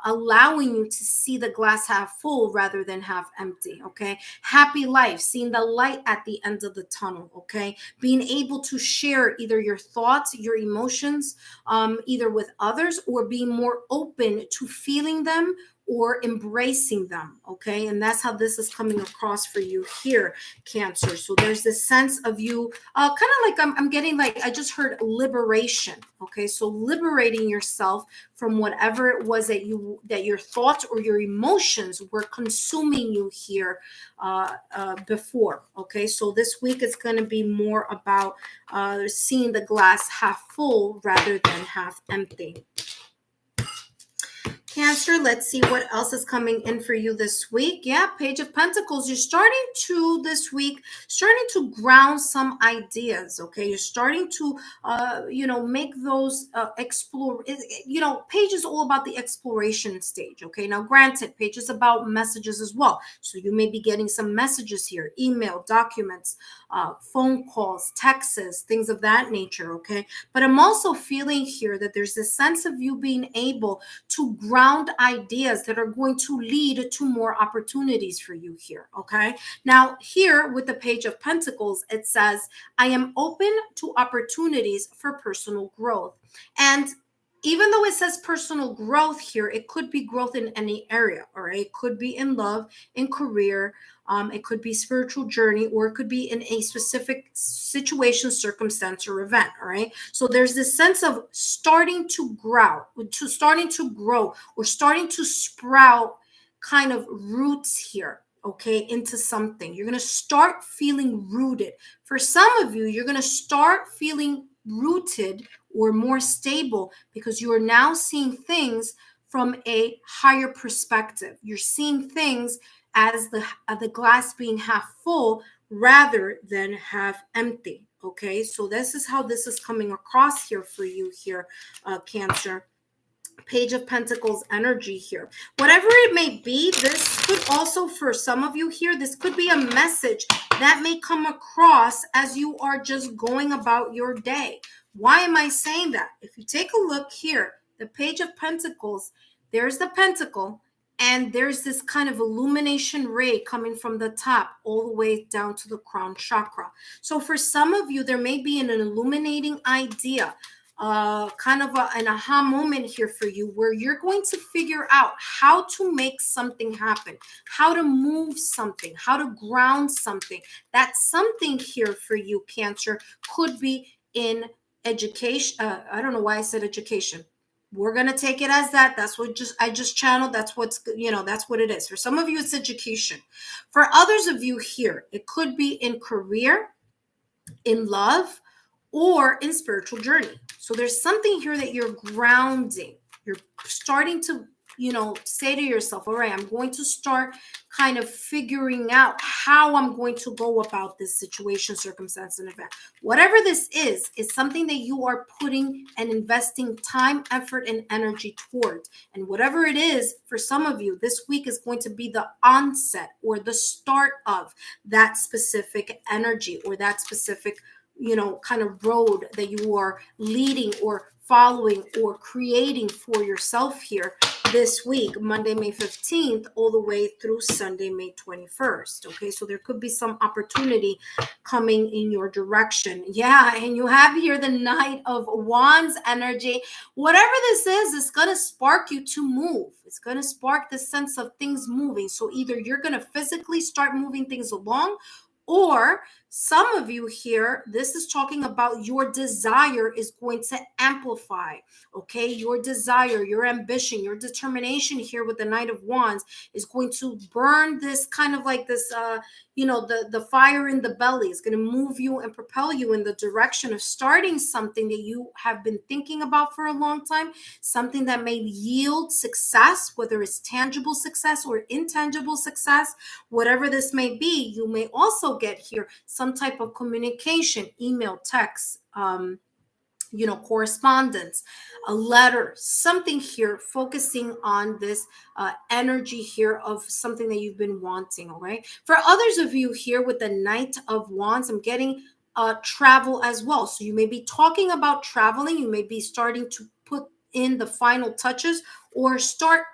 allowing you to see the glass half full rather than half empty, okay? Happy life, seeing the light at the end of the tunnel, okay? Being able to share either your thoughts, your emotions, either with others, or being more open to feeling them or embracing them, okay? And that's how this is coming across for you here, Cancer. So there's this sense of you, kind of like I'm getting like, I just heard liberation, okay? So liberating yourself from whatever it was that your thoughts or your emotions were consuming you here before, okay? So this week is going to be more about seeing the glass half full rather than half empty. Cancer, let's see what else is coming in for you this week. Yeah, Page of Pentacles. You're starting to, this week, starting to ground some ideas, okay? You're starting to, make those explore, Page is all about the exploration stage, okay? Now, granted, Page is about messages as well. So you may be getting some messages here, email, documents, phone calls, texts, things of that nature, okay? But I'm also feeling here that there's this sense of you being able to ground ideas that are going to lead to more opportunities for you here, okay? Now, here with the Page of Pentacles, it says, I am open to opportunities for personal growth. And even though it says personal growth here, it could be growth in any area, all right? It could be in love, in career, it could be spiritual journey, or it could be in a specific situation, circumstance, or event, all right? So there's this sense of starting to grow, or starting to sprout kind of roots here, okay, into something. You're going to start feeling rooted. For some of you, you're going to start feeling rooted or more stable because you are now seeing things from a higher perspective. You're seeing things as the glass being half full rather than half empty. Okay, so this is how this is coming across here for you here, Cancer. Page of Pentacles energy here. Whatever it may be, this could also, for some of you here, this could be a message that may come across as you are just going about your day. Why am I saying that? If you take a look here, the Page of Pentacles, there's the pentacle, and there's this kind of illumination ray coming from the top all the way down to the crown chakra. So for some of you, there may be an illuminating idea, kind of an aha moment here for you, where you're going to figure out how to make something happen, how to move something, how to ground something. That something here for you, Cancer, could be in education. I don't know why I said education. We're going to take it as that. That's what I just channeled. That's what's, that's what it is. For some of you, it's education. For others of you here, it could be in career, in love, or in spiritual journey. So there's something here that you're grounding. You're starting to, say to yourself, all right, I'm going to start kind of figuring out how I'm going to go about this situation, circumstance, and event. Whatever this is something that you are putting and investing time, effort, and energy toward. And whatever it is, for some of you, this week is going to be the onset or the start of that specific energy or that specific kind of road that you are leading or following or creating for yourself here this week, Monday, May 15th, all the way through Sunday, May 21st. Okay, so there could be some opportunity coming in your direction. Yeah, and you have here the Knight of Wands energy. Whatever this is, it's going to spark you to move. It's going to spark the sense of things moving. So either you're going to physically start moving things along, or some of you here, this is talking about your desire is going to amplify, okay? Your desire, your ambition, your determination here with the Knight of Wands is going to burn this kind of like this, the fire in the belly. Is going to move you and propel you in the direction of starting something that you have been thinking about for a long time, something that may yield success, whether it's tangible success or intangible success, whatever this may be. You may also get here some type of communication, email, text, correspondence, a letter, something here focusing on this energy here of something that you've been wanting. All right. For others of you here with the Knight of Wands, I'm getting travel as well. So you may be talking about traveling. You may be starting to put in the final touches or start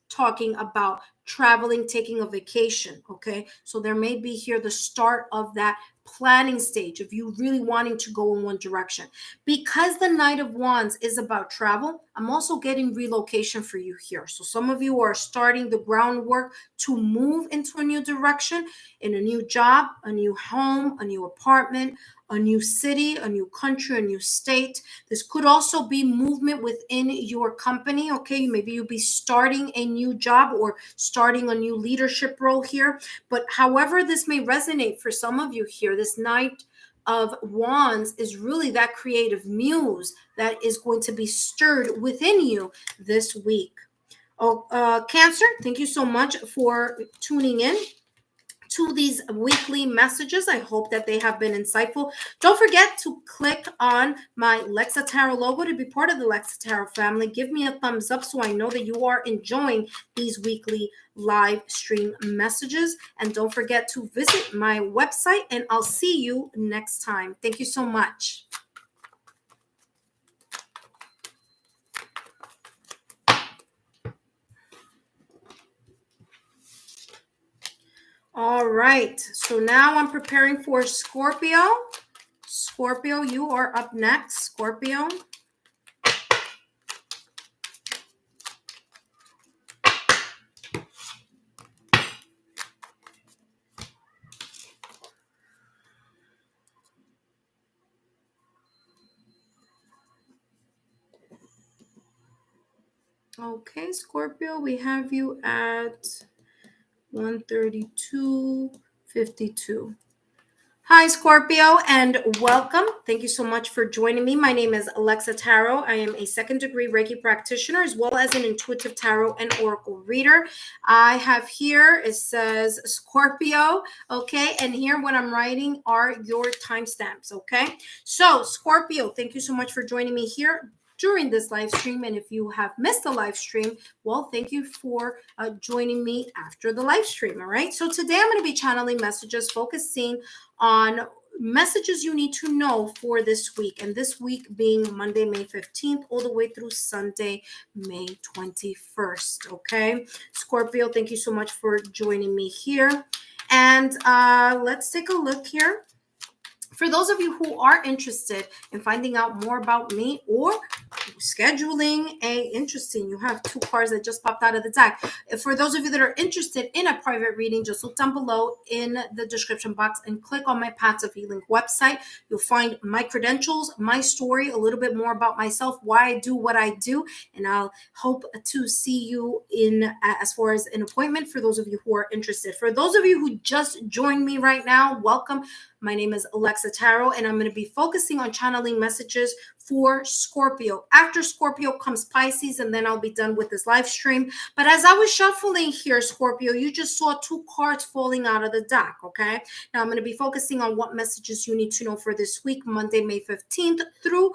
talking about traveling, taking a vacation. Okay. So there may be here the start of that planning stage of you really wanting to go in one direction. Because the Knight of Wands is about travel, I'm also getting relocation for you here. So some of you are starting the groundwork to move into a new direction, in a new job, a new home, a new apartment, a new city, a new country, a new state. This could also be movement within your company. Okay, maybe you'll be starting a new job or starting a new leadership role here. But however this may resonate for some of you here, this Knight of Wands is really that creative muse that is going to be stirred within you this week. Cancer, thank you so much for tuning in to these weekly messages. I hope that they have been insightful. Don't forget to click on my Lexa Tarot logo to be part of the Lexa Tarot family. Give me a thumbs up so I know that you are enjoying these weekly live stream messages. And don't forget to visit my website, and I'll see you next time. Thank you so much. All right, so now I'm preparing for Scorpio. Scorpio, you are up next, Scorpio. Okay, Scorpio, we have you at 132.52. Hi, Scorpio, and welcome. Thank you so much for joining me. My name is Alexa Tarot. I am a second-degree Reiki practitioner as well as an intuitive tarot and oracle reader. I have here, it says Scorpio, okay? And here what I'm writing are your timestamps, okay? So, Scorpio, thank you so much for joining me here during this live stream. And if you have missed the live stream, well, thank you for joining me after the live stream. All right. So today I'm going to be channeling messages focusing on messages you need to know for this week, and this week being Monday, May 15th, all the way through Sunday, May 21st. Okay, Scorpio, thank you so much for joining me here. And let's take a look here. For those of you who are interested in finding out more about me or scheduling interesting, you have two cards that just popped out of the deck. For those of you that are interested in a private reading, just look down below in the description box and click on my Paths of Healing website. You'll find my credentials, my story, a little bit more about myself, why I do what I do, and I'll hope to see you in as far as an appointment for those of you who are interested. For those of you who just joined me right now, welcome. My name is Alexa Tarot, and I'm going to be focusing on channeling messages for Scorpio. After Scorpio comes Pisces, and then I'll be done with this live stream. But as I was shuffling here, Scorpio, you just saw two cards falling out of the deck, okay? Now I'm going to be focusing on what messages you need to know for this week, Monday, May 15th through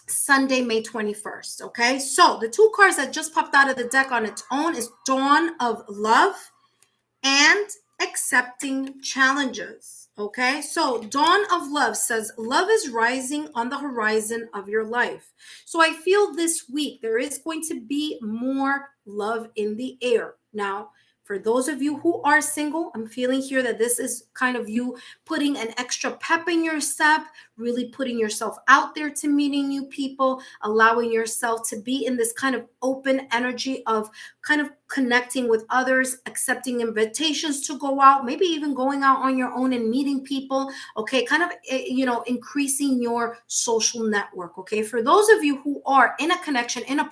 Sunday, May 21st, okay? So the two cards that just popped out of the deck on its own is Dawn of Love and Accepting Challenges. Okay, so Dawn of Love says love is rising on the horizon of your life. So I feel this week there is going to be more love in the air. Now, for those of you who are single, I'm feeling here that this is kind of you putting an extra pep in your step, really putting yourself out there to meeting new people, allowing yourself to be in this kind of open energy of kind of connecting with others, accepting invitations to go out, maybe even going out on your own and meeting people. Okay, kind of, increasing your social network. Okay, for those of you who are in a connection, in a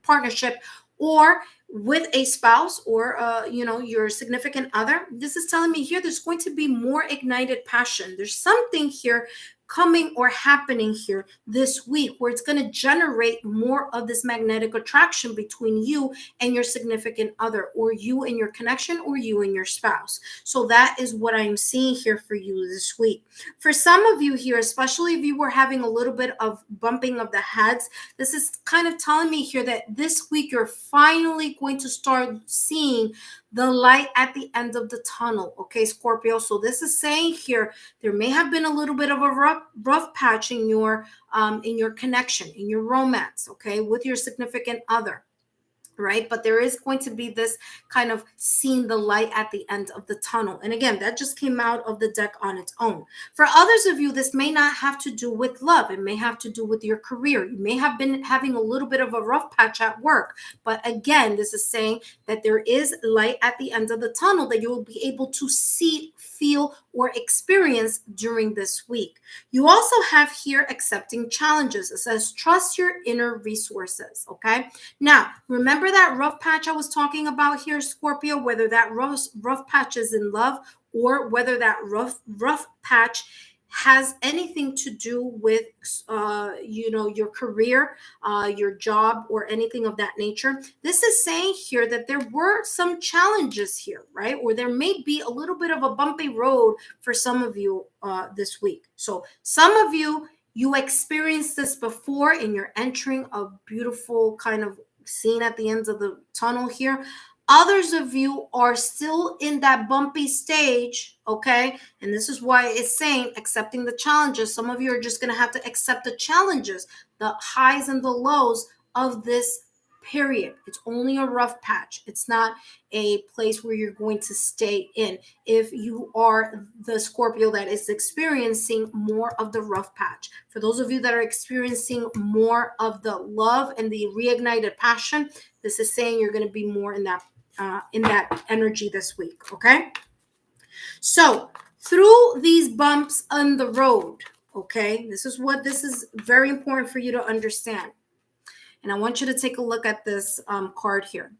partnership, or with a spouse or your significant other, this is telling me here there's going to be more ignited passion. There's something here coming or happening here this week where it's going to generate more of this magnetic attraction between you and your significant other, or you and your connection, or you and your spouse. So that is what I'm seeing here for you this week. For some of you here, especially if you were having a little bit of bumping of the heads, this is kind of telling me here that this week you're finally going to start seeing the light at the end of the tunnel. Okay, Scorpio. So this is saying here there may have been a little bit of a rough patch in your connection, in your romance, okay, with your significant other. Right? But there is going to be this kind of seeing the light at the end of the tunnel. And again, that just came out of the deck on its own. For others of you, this may not have to do with love. It may have to do with your career. You may have been having a little bit of a rough patch at work. But again, this is saying that there is light at the end of the tunnel that you will be able to see, feel, or experience during this week. You also have here accepting challenges. It says, trust your inner resources. Okay. Now, remember that rough patch I was talking about here, Scorpio, whether that rough patch is in love, or whether that rough patch has anything to do with your career, your job, or anything of that nature. This is saying here that there were some challenges here, right? Or there may be a little bit of a bumpy road for some of you this week. So some of you experienced this before and you're entering a beautiful kind of scene at the ends of the tunnel here. Others of you are still in that bumpy stage, okay? And this is why it's saying accepting the challenges. Some of you are just going to have to accept the challenges, the highs and the lows of this period. It's only a rough patch. It's not a place where you're going to stay in. If you are the Scorpio that is experiencing more of the rough patch. For those of you that are experiencing more of the love and the reignited passion, this is saying you're going to be more in that energy this week, okay? So through these bumps on the road, okay, this is very important for you to understand. And I want you to take a look at this card here.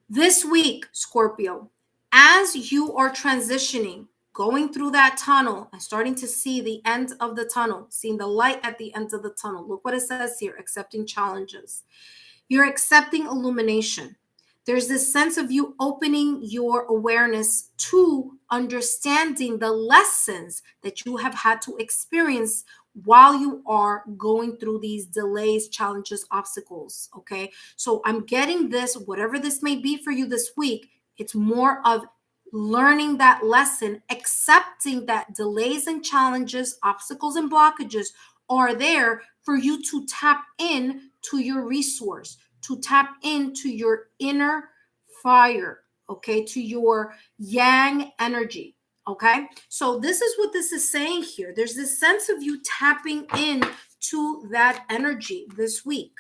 This week, Scorpio, as you are transitioning, going through that tunnel and starting to see the end of the tunnel, seeing the light at the end of the tunnel. Look what it says here, accepting challenges. You're accepting illumination. There's this sense of you opening your awareness to understanding the lessons that you have had to experience while you are going through these delays, challenges, obstacles, okay? So I'm getting this, whatever this may be for you this week, it's more of learning that lesson, accepting that delays and challenges, obstacles and blockages are there for you to tap in to your resource, to tap into your inner fire, okay, to your yang energy. Okay, so this is what this is saying here. There's this sense of you tapping in to that energy this week.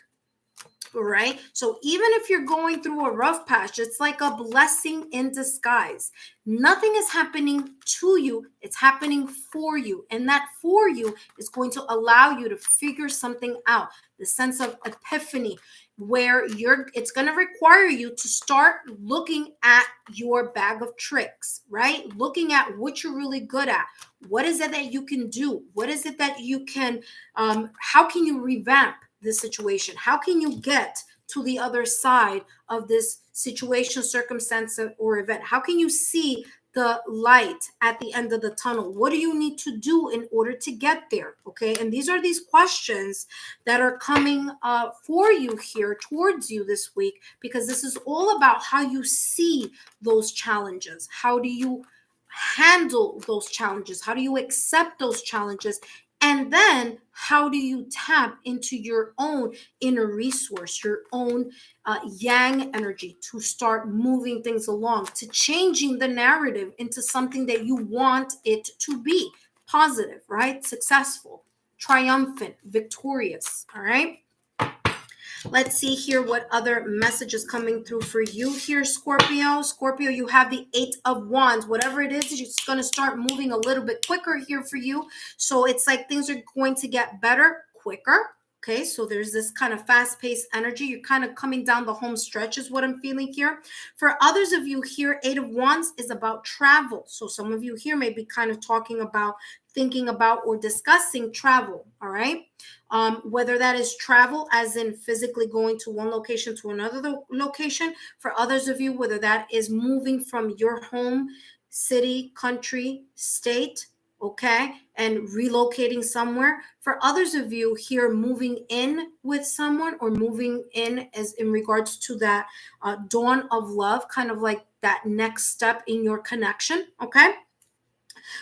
Right? So even if you're going through a rough patch, it's like a blessing in disguise. Nothing is happening to you, it's happening for you. And that for you is going to allow you to figure something out. The sense of epiphany, where it's going to require you to start looking at your bag of tricks, right? Looking at what you're really good at. What is it that you can do? What is it that you can, how can you revamp this situation? How can you get to the other side of this situation, circumstance, or event? How can you see the light at the end of the tunnel? What do you need to do in order to get there? Okay, and these are these questions that are coming for you here towards you this week, because this is all about how you see those challenges. How do you handle those challenges? How do you accept those challenges? And then how do you tap into your own inner resource, your own yang energy, to start moving things along, to changing the narrative into something that you want it to be: positive, right? Successful, triumphant, victorious. All right. Let's see here what other messages coming through for you here, Scorpio. Scorpio, you have the 8 of Wands. Whatever it is, it's going to start moving a little bit quicker here for you. So it's like things are going to get better quicker. Okay, so there's this kind of fast-paced energy. You're kind of coming down the home stretch is what I'm feeling here. For others of you here, 8 of Wands is about travel. So some of you here may be kind of talking about, thinking about, or discussing travel, all right? Whether that is travel as in physically going to one location to another location. For others of you, whether that is moving from your home, city, country, state, okay, and relocating somewhere. For others of you here, moving in with someone, or moving in as in regards to that dawn of love, kind of like that next step in your connection, okay?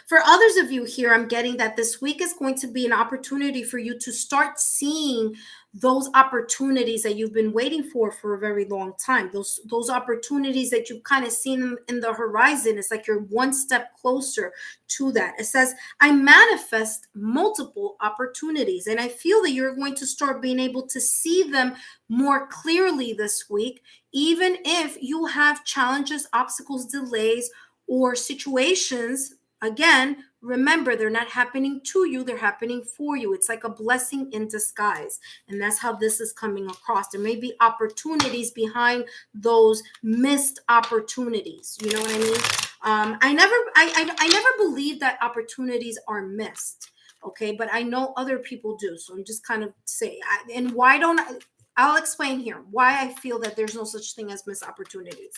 For others of you here, I'm getting that this week is going to be an opportunity for you to start seeing those opportunities that you've been waiting for a very long time. Those opportunities that you've kind of seen in the horizon. It's like you're one step closer to that. It says, I manifest multiple opportunities, and I feel that you're going to start being able to see them more clearly this week, even if you have challenges, obstacles, delays, or situations. Again, remember, they're not happening to you, they're happening for you. It's like a blessing in disguise. And that's how this is coming across. There may be opportunities behind those missed opportunities. You know what I mean? I never believe that opportunities are missed. Okay, but I know other people do. So I'm just kind of saying, and why don't I'll explain here why I feel that there's no such thing as missed opportunities.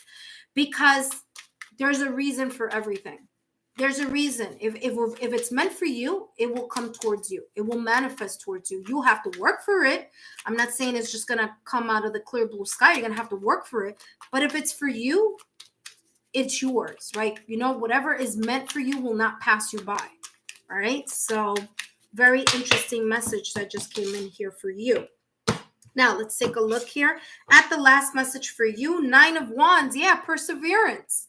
Because there's a reason for everything. There's a reason. If it's meant for you, it will come towards you. It will manifest towards you. You have to work for it. I'm not saying it's just going to come out of the clear blue sky. You're going to have to work for it. But if it's for you, it's yours, right? You know, whatever is meant for you will not pass you by. All right. So very interesting message that just came in here for you. Now, let's take a look here at the last message for you. 9 of Wands. Yeah, perseverance.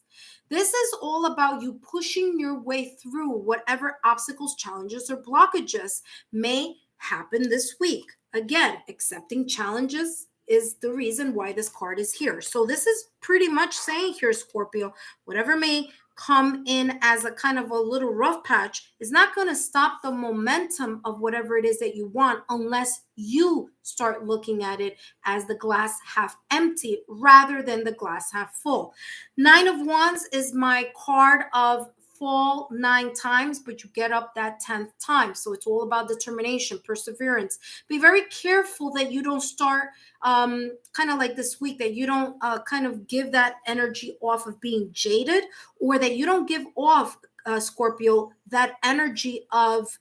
This is all about you pushing your way through whatever obstacles, challenges, or blockages may happen this week. Again, accepting challenges is the reason why this card is here. So this is pretty much saying here, Scorpio, whatever may come in as a kind of a little rough patch is not going to stop the momentum of whatever it is that you want, unless you start looking at it as the glass half empty rather than the glass half full. 9 of Wands is my card of fall 9 times, but you get up that 10th time. So it's all about determination, perseverance. Be very careful that you don't start kind of like this week, that you don't kind of give that energy off of being jaded, or that you don't give off, Scorpio, that energy of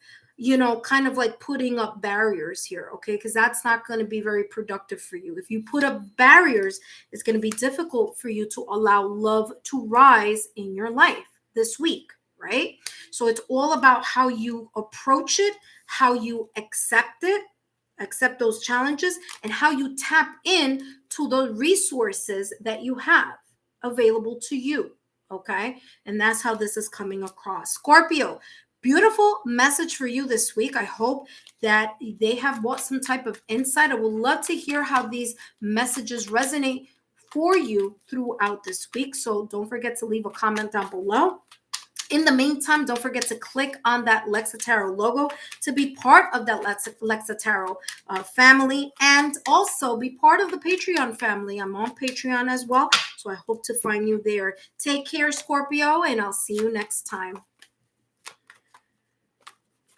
kind of like putting up barriers here, okay? Because that's not going to be very productive for you. If you put up barriers, it's going to be difficult for you to allow love to rise in your life this week, right? So it's all about how you approach it, how you accept it, accept those challenges, and how you tap in to the resources that you have available to you, okay? And that's how this is coming across. Scorpio, beautiful message for you this week. I hope that they have brought some type of insight. I would love to hear how these messages resonate for you throughout this week. So don't forget to leave a comment down below. In the meantime, don't forget to click on that Lexa Tarot logo to be part of that Lexa Tarot family, and also be part of the Patreon family. I'm on Patreon as well, so I hope to find you there. Take care, Scorpio, and I'll see you next time.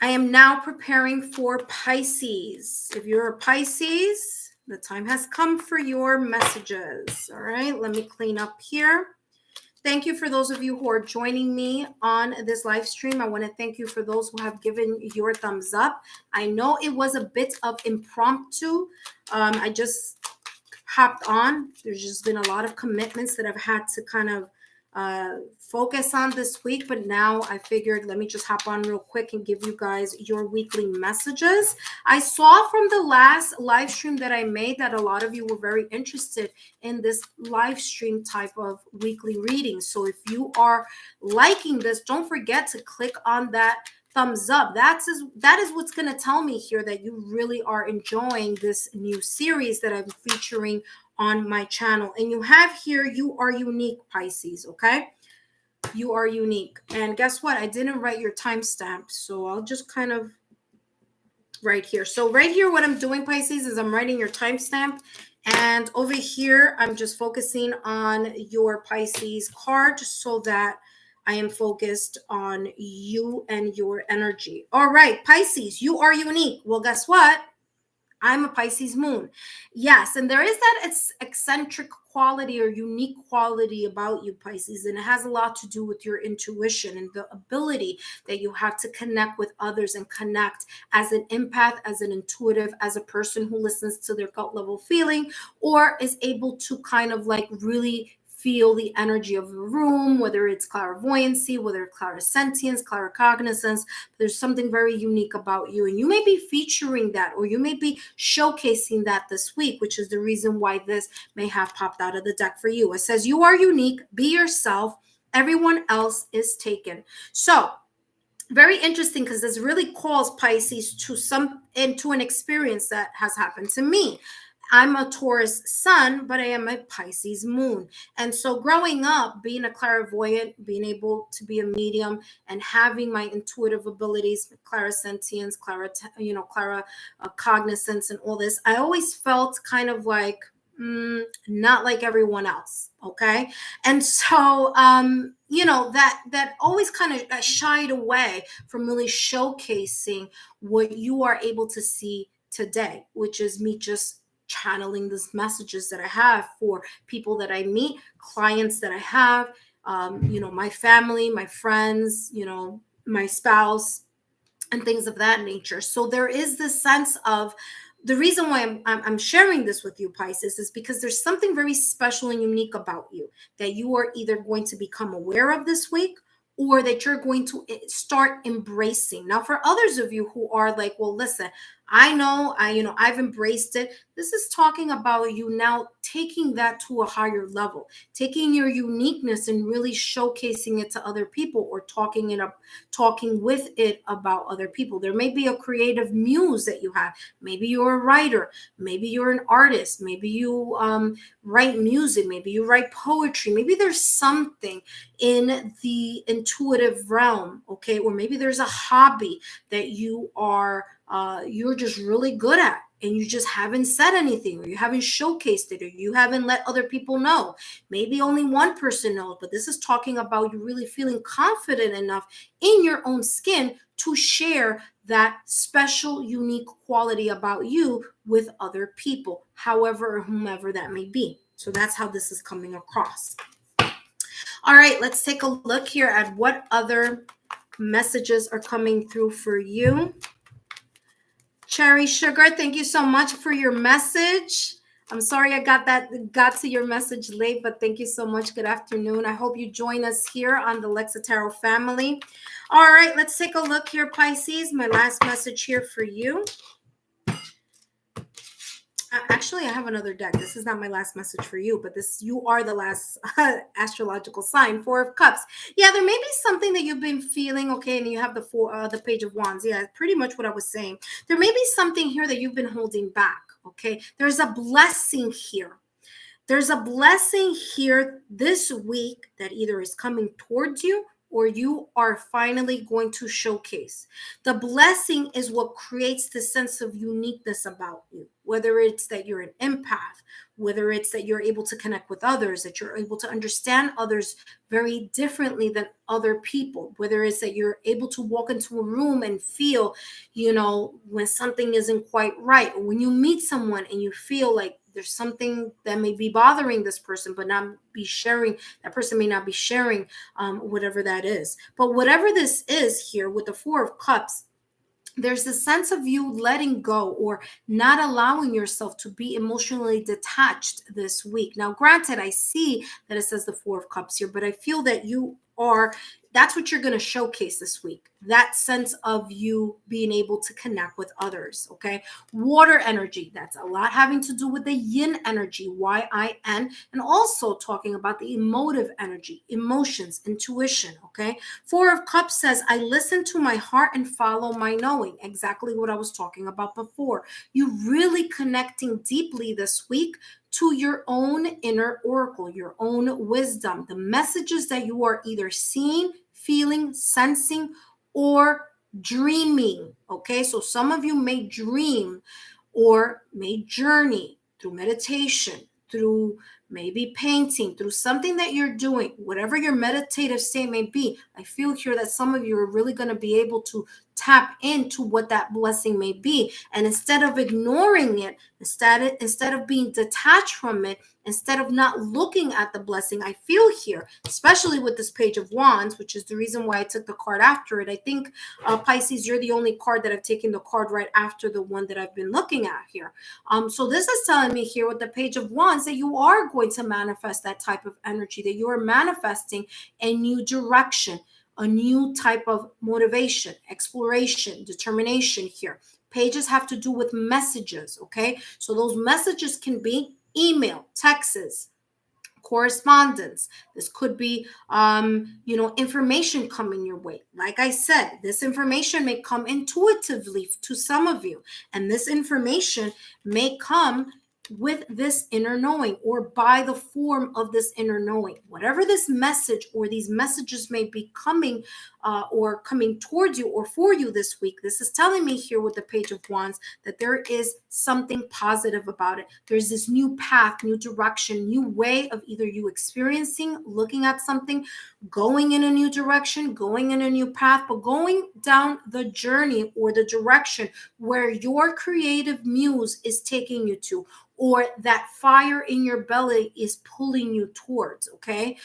I am now preparing for Pisces. If you're a Pisces, the time has come for your messages. All right, let me clean up here. Thank you for those of you who are joining me on this live stream. I want to thank you for those who have given your thumbs up. I know it was a bit of impromptu. I just hopped on. There's just been a lot of commitments that I've had to kind of focus on this week, but now I figured let me just hop on real quick and give you guys your weekly messages. I saw from the last live stream that I made that a lot of you were very interested in this live stream type of weekly reading. So if you are liking this, don't forget to click on that thumbs up. That is what's going to tell me here that you really are enjoying this new series that I'm featuring on my channel. And you have here, you are unique, Pisces, okay? You are unique. And guess what? I didn't write your timestamp, so I'll just kind of write here. So right here, what I'm doing, Pisces, is I'm writing your timestamp. And over here, I'm just focusing on your Pisces card so that I am focused on you and your energy. All right, Pisces, you are unique. Well, guess what? I'm a Pisces moon. Yes, and there is that eccentric quality or unique quality about you, Pisces, and it has a lot to do with your intuition and the ability that you have to connect with others and connect as an empath, as an intuitive, as a person who listens to their gut level feeling, or is able to kind of like really feel the energy of the room, whether it's clairvoyancy, whether it's clairsentience, claircognizance. There's something very unique about you, and you may be featuring that, or you may be showcasing that this week, which is the reason why this may have popped out of the deck for you. It says you are unique, be yourself, everyone else is taken. So very interesting, because this really calls Pisces into an experience that has happened to me. I'm a Taurus sun, but I am a Pisces moon. And so growing up, being a clairvoyant, being able to be a medium, and having my intuitive abilities, clairsentience, cognizance, and all this, I always felt kind of like not like everyone else. Okay. And so, that always kind of shied away from really showcasing what you are able to see today, which is me just channeling these messages that I have for people that I meet, clients that I have, my family, my friends, my spouse, and things of that nature. So there is this sense of the reason why I'm sharing this with you, Pisces, is because there's something very special and unique about you that you are either going to become aware of this week, or that you're going to start embracing. Now, for others of you who are like, well, listen, I know, I've embraced it. This is talking about you now taking that to a higher level, taking your uniqueness and really showcasing it to other people, or talking with it about other people. There may be a creative muse that you have. Maybe you're a writer. Maybe you're an artist. Maybe you write music. Maybe you write poetry. Maybe there's something in the intuitive realm, okay? Or maybe there's a hobby that you're just really good at, and you just haven't said anything, or you haven't showcased it, or you haven't let other people know. Maybe only one person knows, but this is talking about you really feeling confident enough in your own skin to share that special, unique quality about you with other people, however or whomever that may be. So that's how this is coming across. All right, let's take a look here at what other messages are coming through for you. Cherry Sugar, thank you so much for your message. I'm sorry I got to your message late, but thank you so much. Good afternoon. I hope you join us here on the Lexa Tarot family. All right, let's take a look here, Pisces. My last message here for you. Actually, I have another deck. This is not my last message for you, but you are the last astrological sign, Four of Cups. Yeah, there may be something that you've been feeling, okay, and you have the Page of Wands. Yeah, pretty much what I was saying. There may be something here that you've been holding back, okay? There's a blessing here. There's a blessing here this week that either is coming towards you or you are finally going to showcase. The blessing is what creates the sense of uniqueness about you, whether it's that you're an empath, whether it's that you're able to connect with others, that you're able to understand others very differently than other people, whether it's that you're able to walk into a room and feel, when something isn't quite right, or when you meet someone and you feel like there's something that may be bothering this person, but not be sharing. That person may not be sharing whatever that is. But whatever this is here with the Four of Cups, there's a sense of you letting go or not allowing yourself to be emotionally detached this week. Now, granted, I see that it says the Four of Cups here, but I feel that that's what you're going to showcase this week. That sense of you being able to connect with others, okay? Water energy, that's a lot having to do with the yin energy, Y-I-N, and also talking about the emotive energy, emotions, intuition, okay? Four of Cups says, I listen to my heart and follow my knowing. Exactly what I was talking about before. You really connecting deeply this week to your own inner oracle, your own wisdom, the messages that you are either seeing, feeling, sensing, or dreaming. Okay, so some of you may dream or may journey through meditation, through maybe painting, through something that you're doing, whatever your meditative state may be. I feel here that some of you are really going to be able to tap into what that blessing may be. And instead of ignoring it, instead of being detached from it, instead of not looking at the blessing, I feel here, especially with this Page of Wands, which is the reason why I took the card after it. I think, Pisces, you're the only card that I've taken the card right after the one that I've been looking at here. So this is telling me here with the Page of Wands that you are going to manifest that type of energy, that you are manifesting a new direction, a new type of motivation, exploration, determination here. Pages have to do with messages, okay? So those messages can be email, texts, correspondence. This could be, information coming your way. Like I said, this information may come intuitively to some of you, and this information may come with this inner knowing or by the form of this inner knowing. Whatever this message or these messages may be coming or coming towards you or for you this week, this is telling me here with the Page of Wands that there is something positive about it. There's this new path, new direction, new way of either you experiencing, looking at something, going in a new direction, going in a new path, but going down the journey or the direction where your creative muse is taking you to, or that fire in your belly is pulling you towards, okay?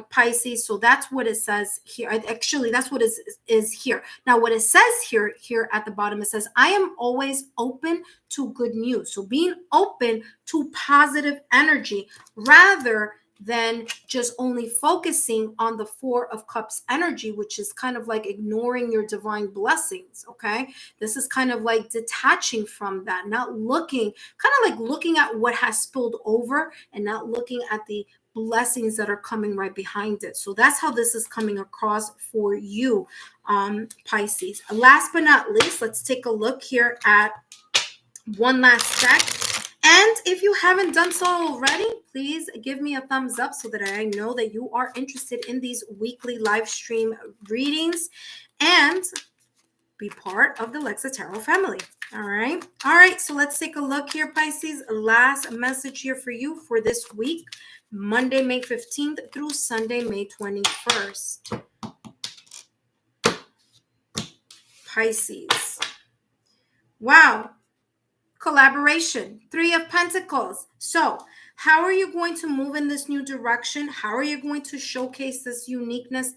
Pisces, so that's what it says here. Actually, that's what is here. Now, what it says here at the bottom, it says, I am always open to good news. So being open to positive energy rather than just only focusing on the Four of Cups energy, which is kind of like ignoring your divine blessings, okay? This is kind of like detaching from that, not looking, kind of like looking at what has spilled over and not looking at the blessings that are coming right behind it. So that's how this is coming across for you, Pisces. Last but not least, let's take a look here at one last deck. And if you haven't done so already, please give me a thumbs up so that I know that you are interested in these weekly live stream readings and be part of the Lexa Tarot family. All right. So let's take a look here, Pisces. Last message here for you for this week, Monday, May 15th through Sunday, May 21st. Pisces. Wow. Collaboration, Three of Pentacles. So how are you going to move in this new direction? How are you going to showcase this uniqueness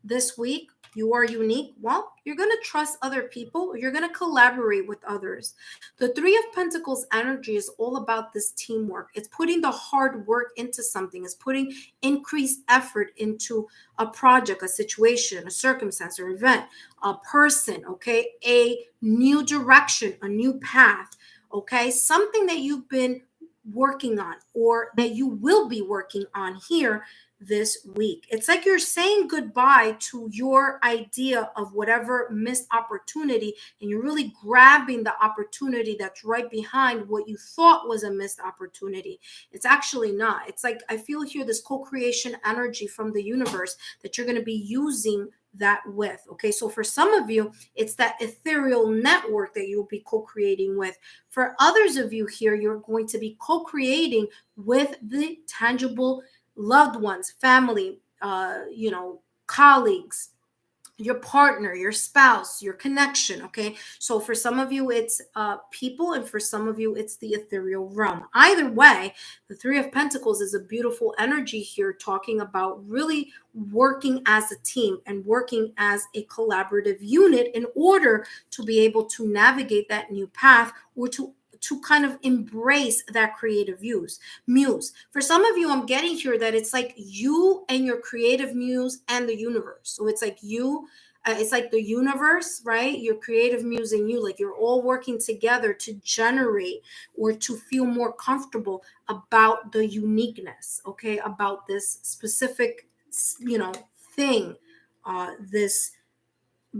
this week? You are unique. Well, you're going to trust other people. You're going to collaborate with others. The Three of Pentacles energy is all about this teamwork. It's putting the hard work into something. It's putting increased effort into a project, a situation, a circumstance, or event, a person, okay? A new direction, a new path, okay? Something that you've been working on or that you will be working on here this week. It's like you're saying goodbye to your idea of whatever missed opportunity, and you're really grabbing the opportunity that's right behind what you thought was a missed opportunity. It's actually not. It's like I feel here this co-creation energy from the universe that you're going to be using that with. Okay, so for some of you, it's that ethereal network that you'll be co-creating with. For others of you here, you're going to be co-creating with the tangible loved ones, family, colleagues, your partner, your spouse, your connection. Okay, so for some of you it's people, and for some of you it's the ethereal realm. Either way, the Three of Pentacles is a beautiful energy here, talking about really working as a team and working as a collaborative unit in order to be able to navigate that new path, or to kind of embrace that creative muse. For some of you, I'm getting here that it's like you and your creative muse and the universe. So it's like you, it's like the universe, right? Your creative muse and you, like you're all working together to generate or to feel more comfortable about the uniqueness, okay? About this specific, thing, this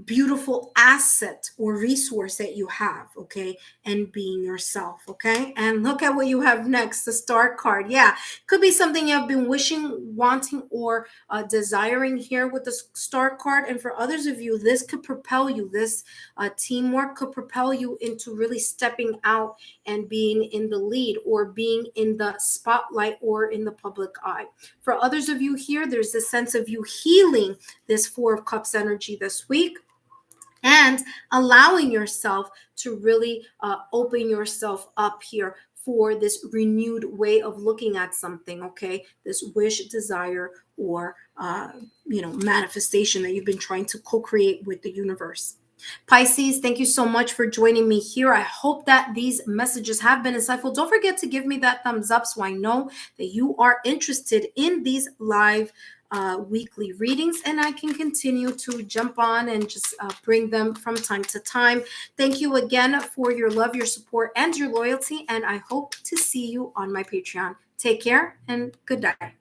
beautiful asset or resource that you have, okay? And being yourself, okay? And look at what you have next, the Star card. Yeah, could be something you have been wishing, wanting, or desiring here with the Star card. And for others of you, this could propel you, this teamwork could propel you into really stepping out and being in the lead, or being in the spotlight, or in the public eye. For others of you here, there's a sense of you healing this Four of Cups energy this week, and allowing yourself to really open yourself up here for this renewed way of looking at something, okay? This wish, desire, or manifestation that you've been trying to co-create with the universe. Pisces, thank you so much for joining me here. I hope that these messages have been insightful. Don't forget to give me that thumbs up so I know that you are interested in these live weekly readings, and I can continue to jump on and just bring them from time to time. Thank you again for your love, your support, and your loyalty, and I hope to see you on my Patreon. Take care and good day.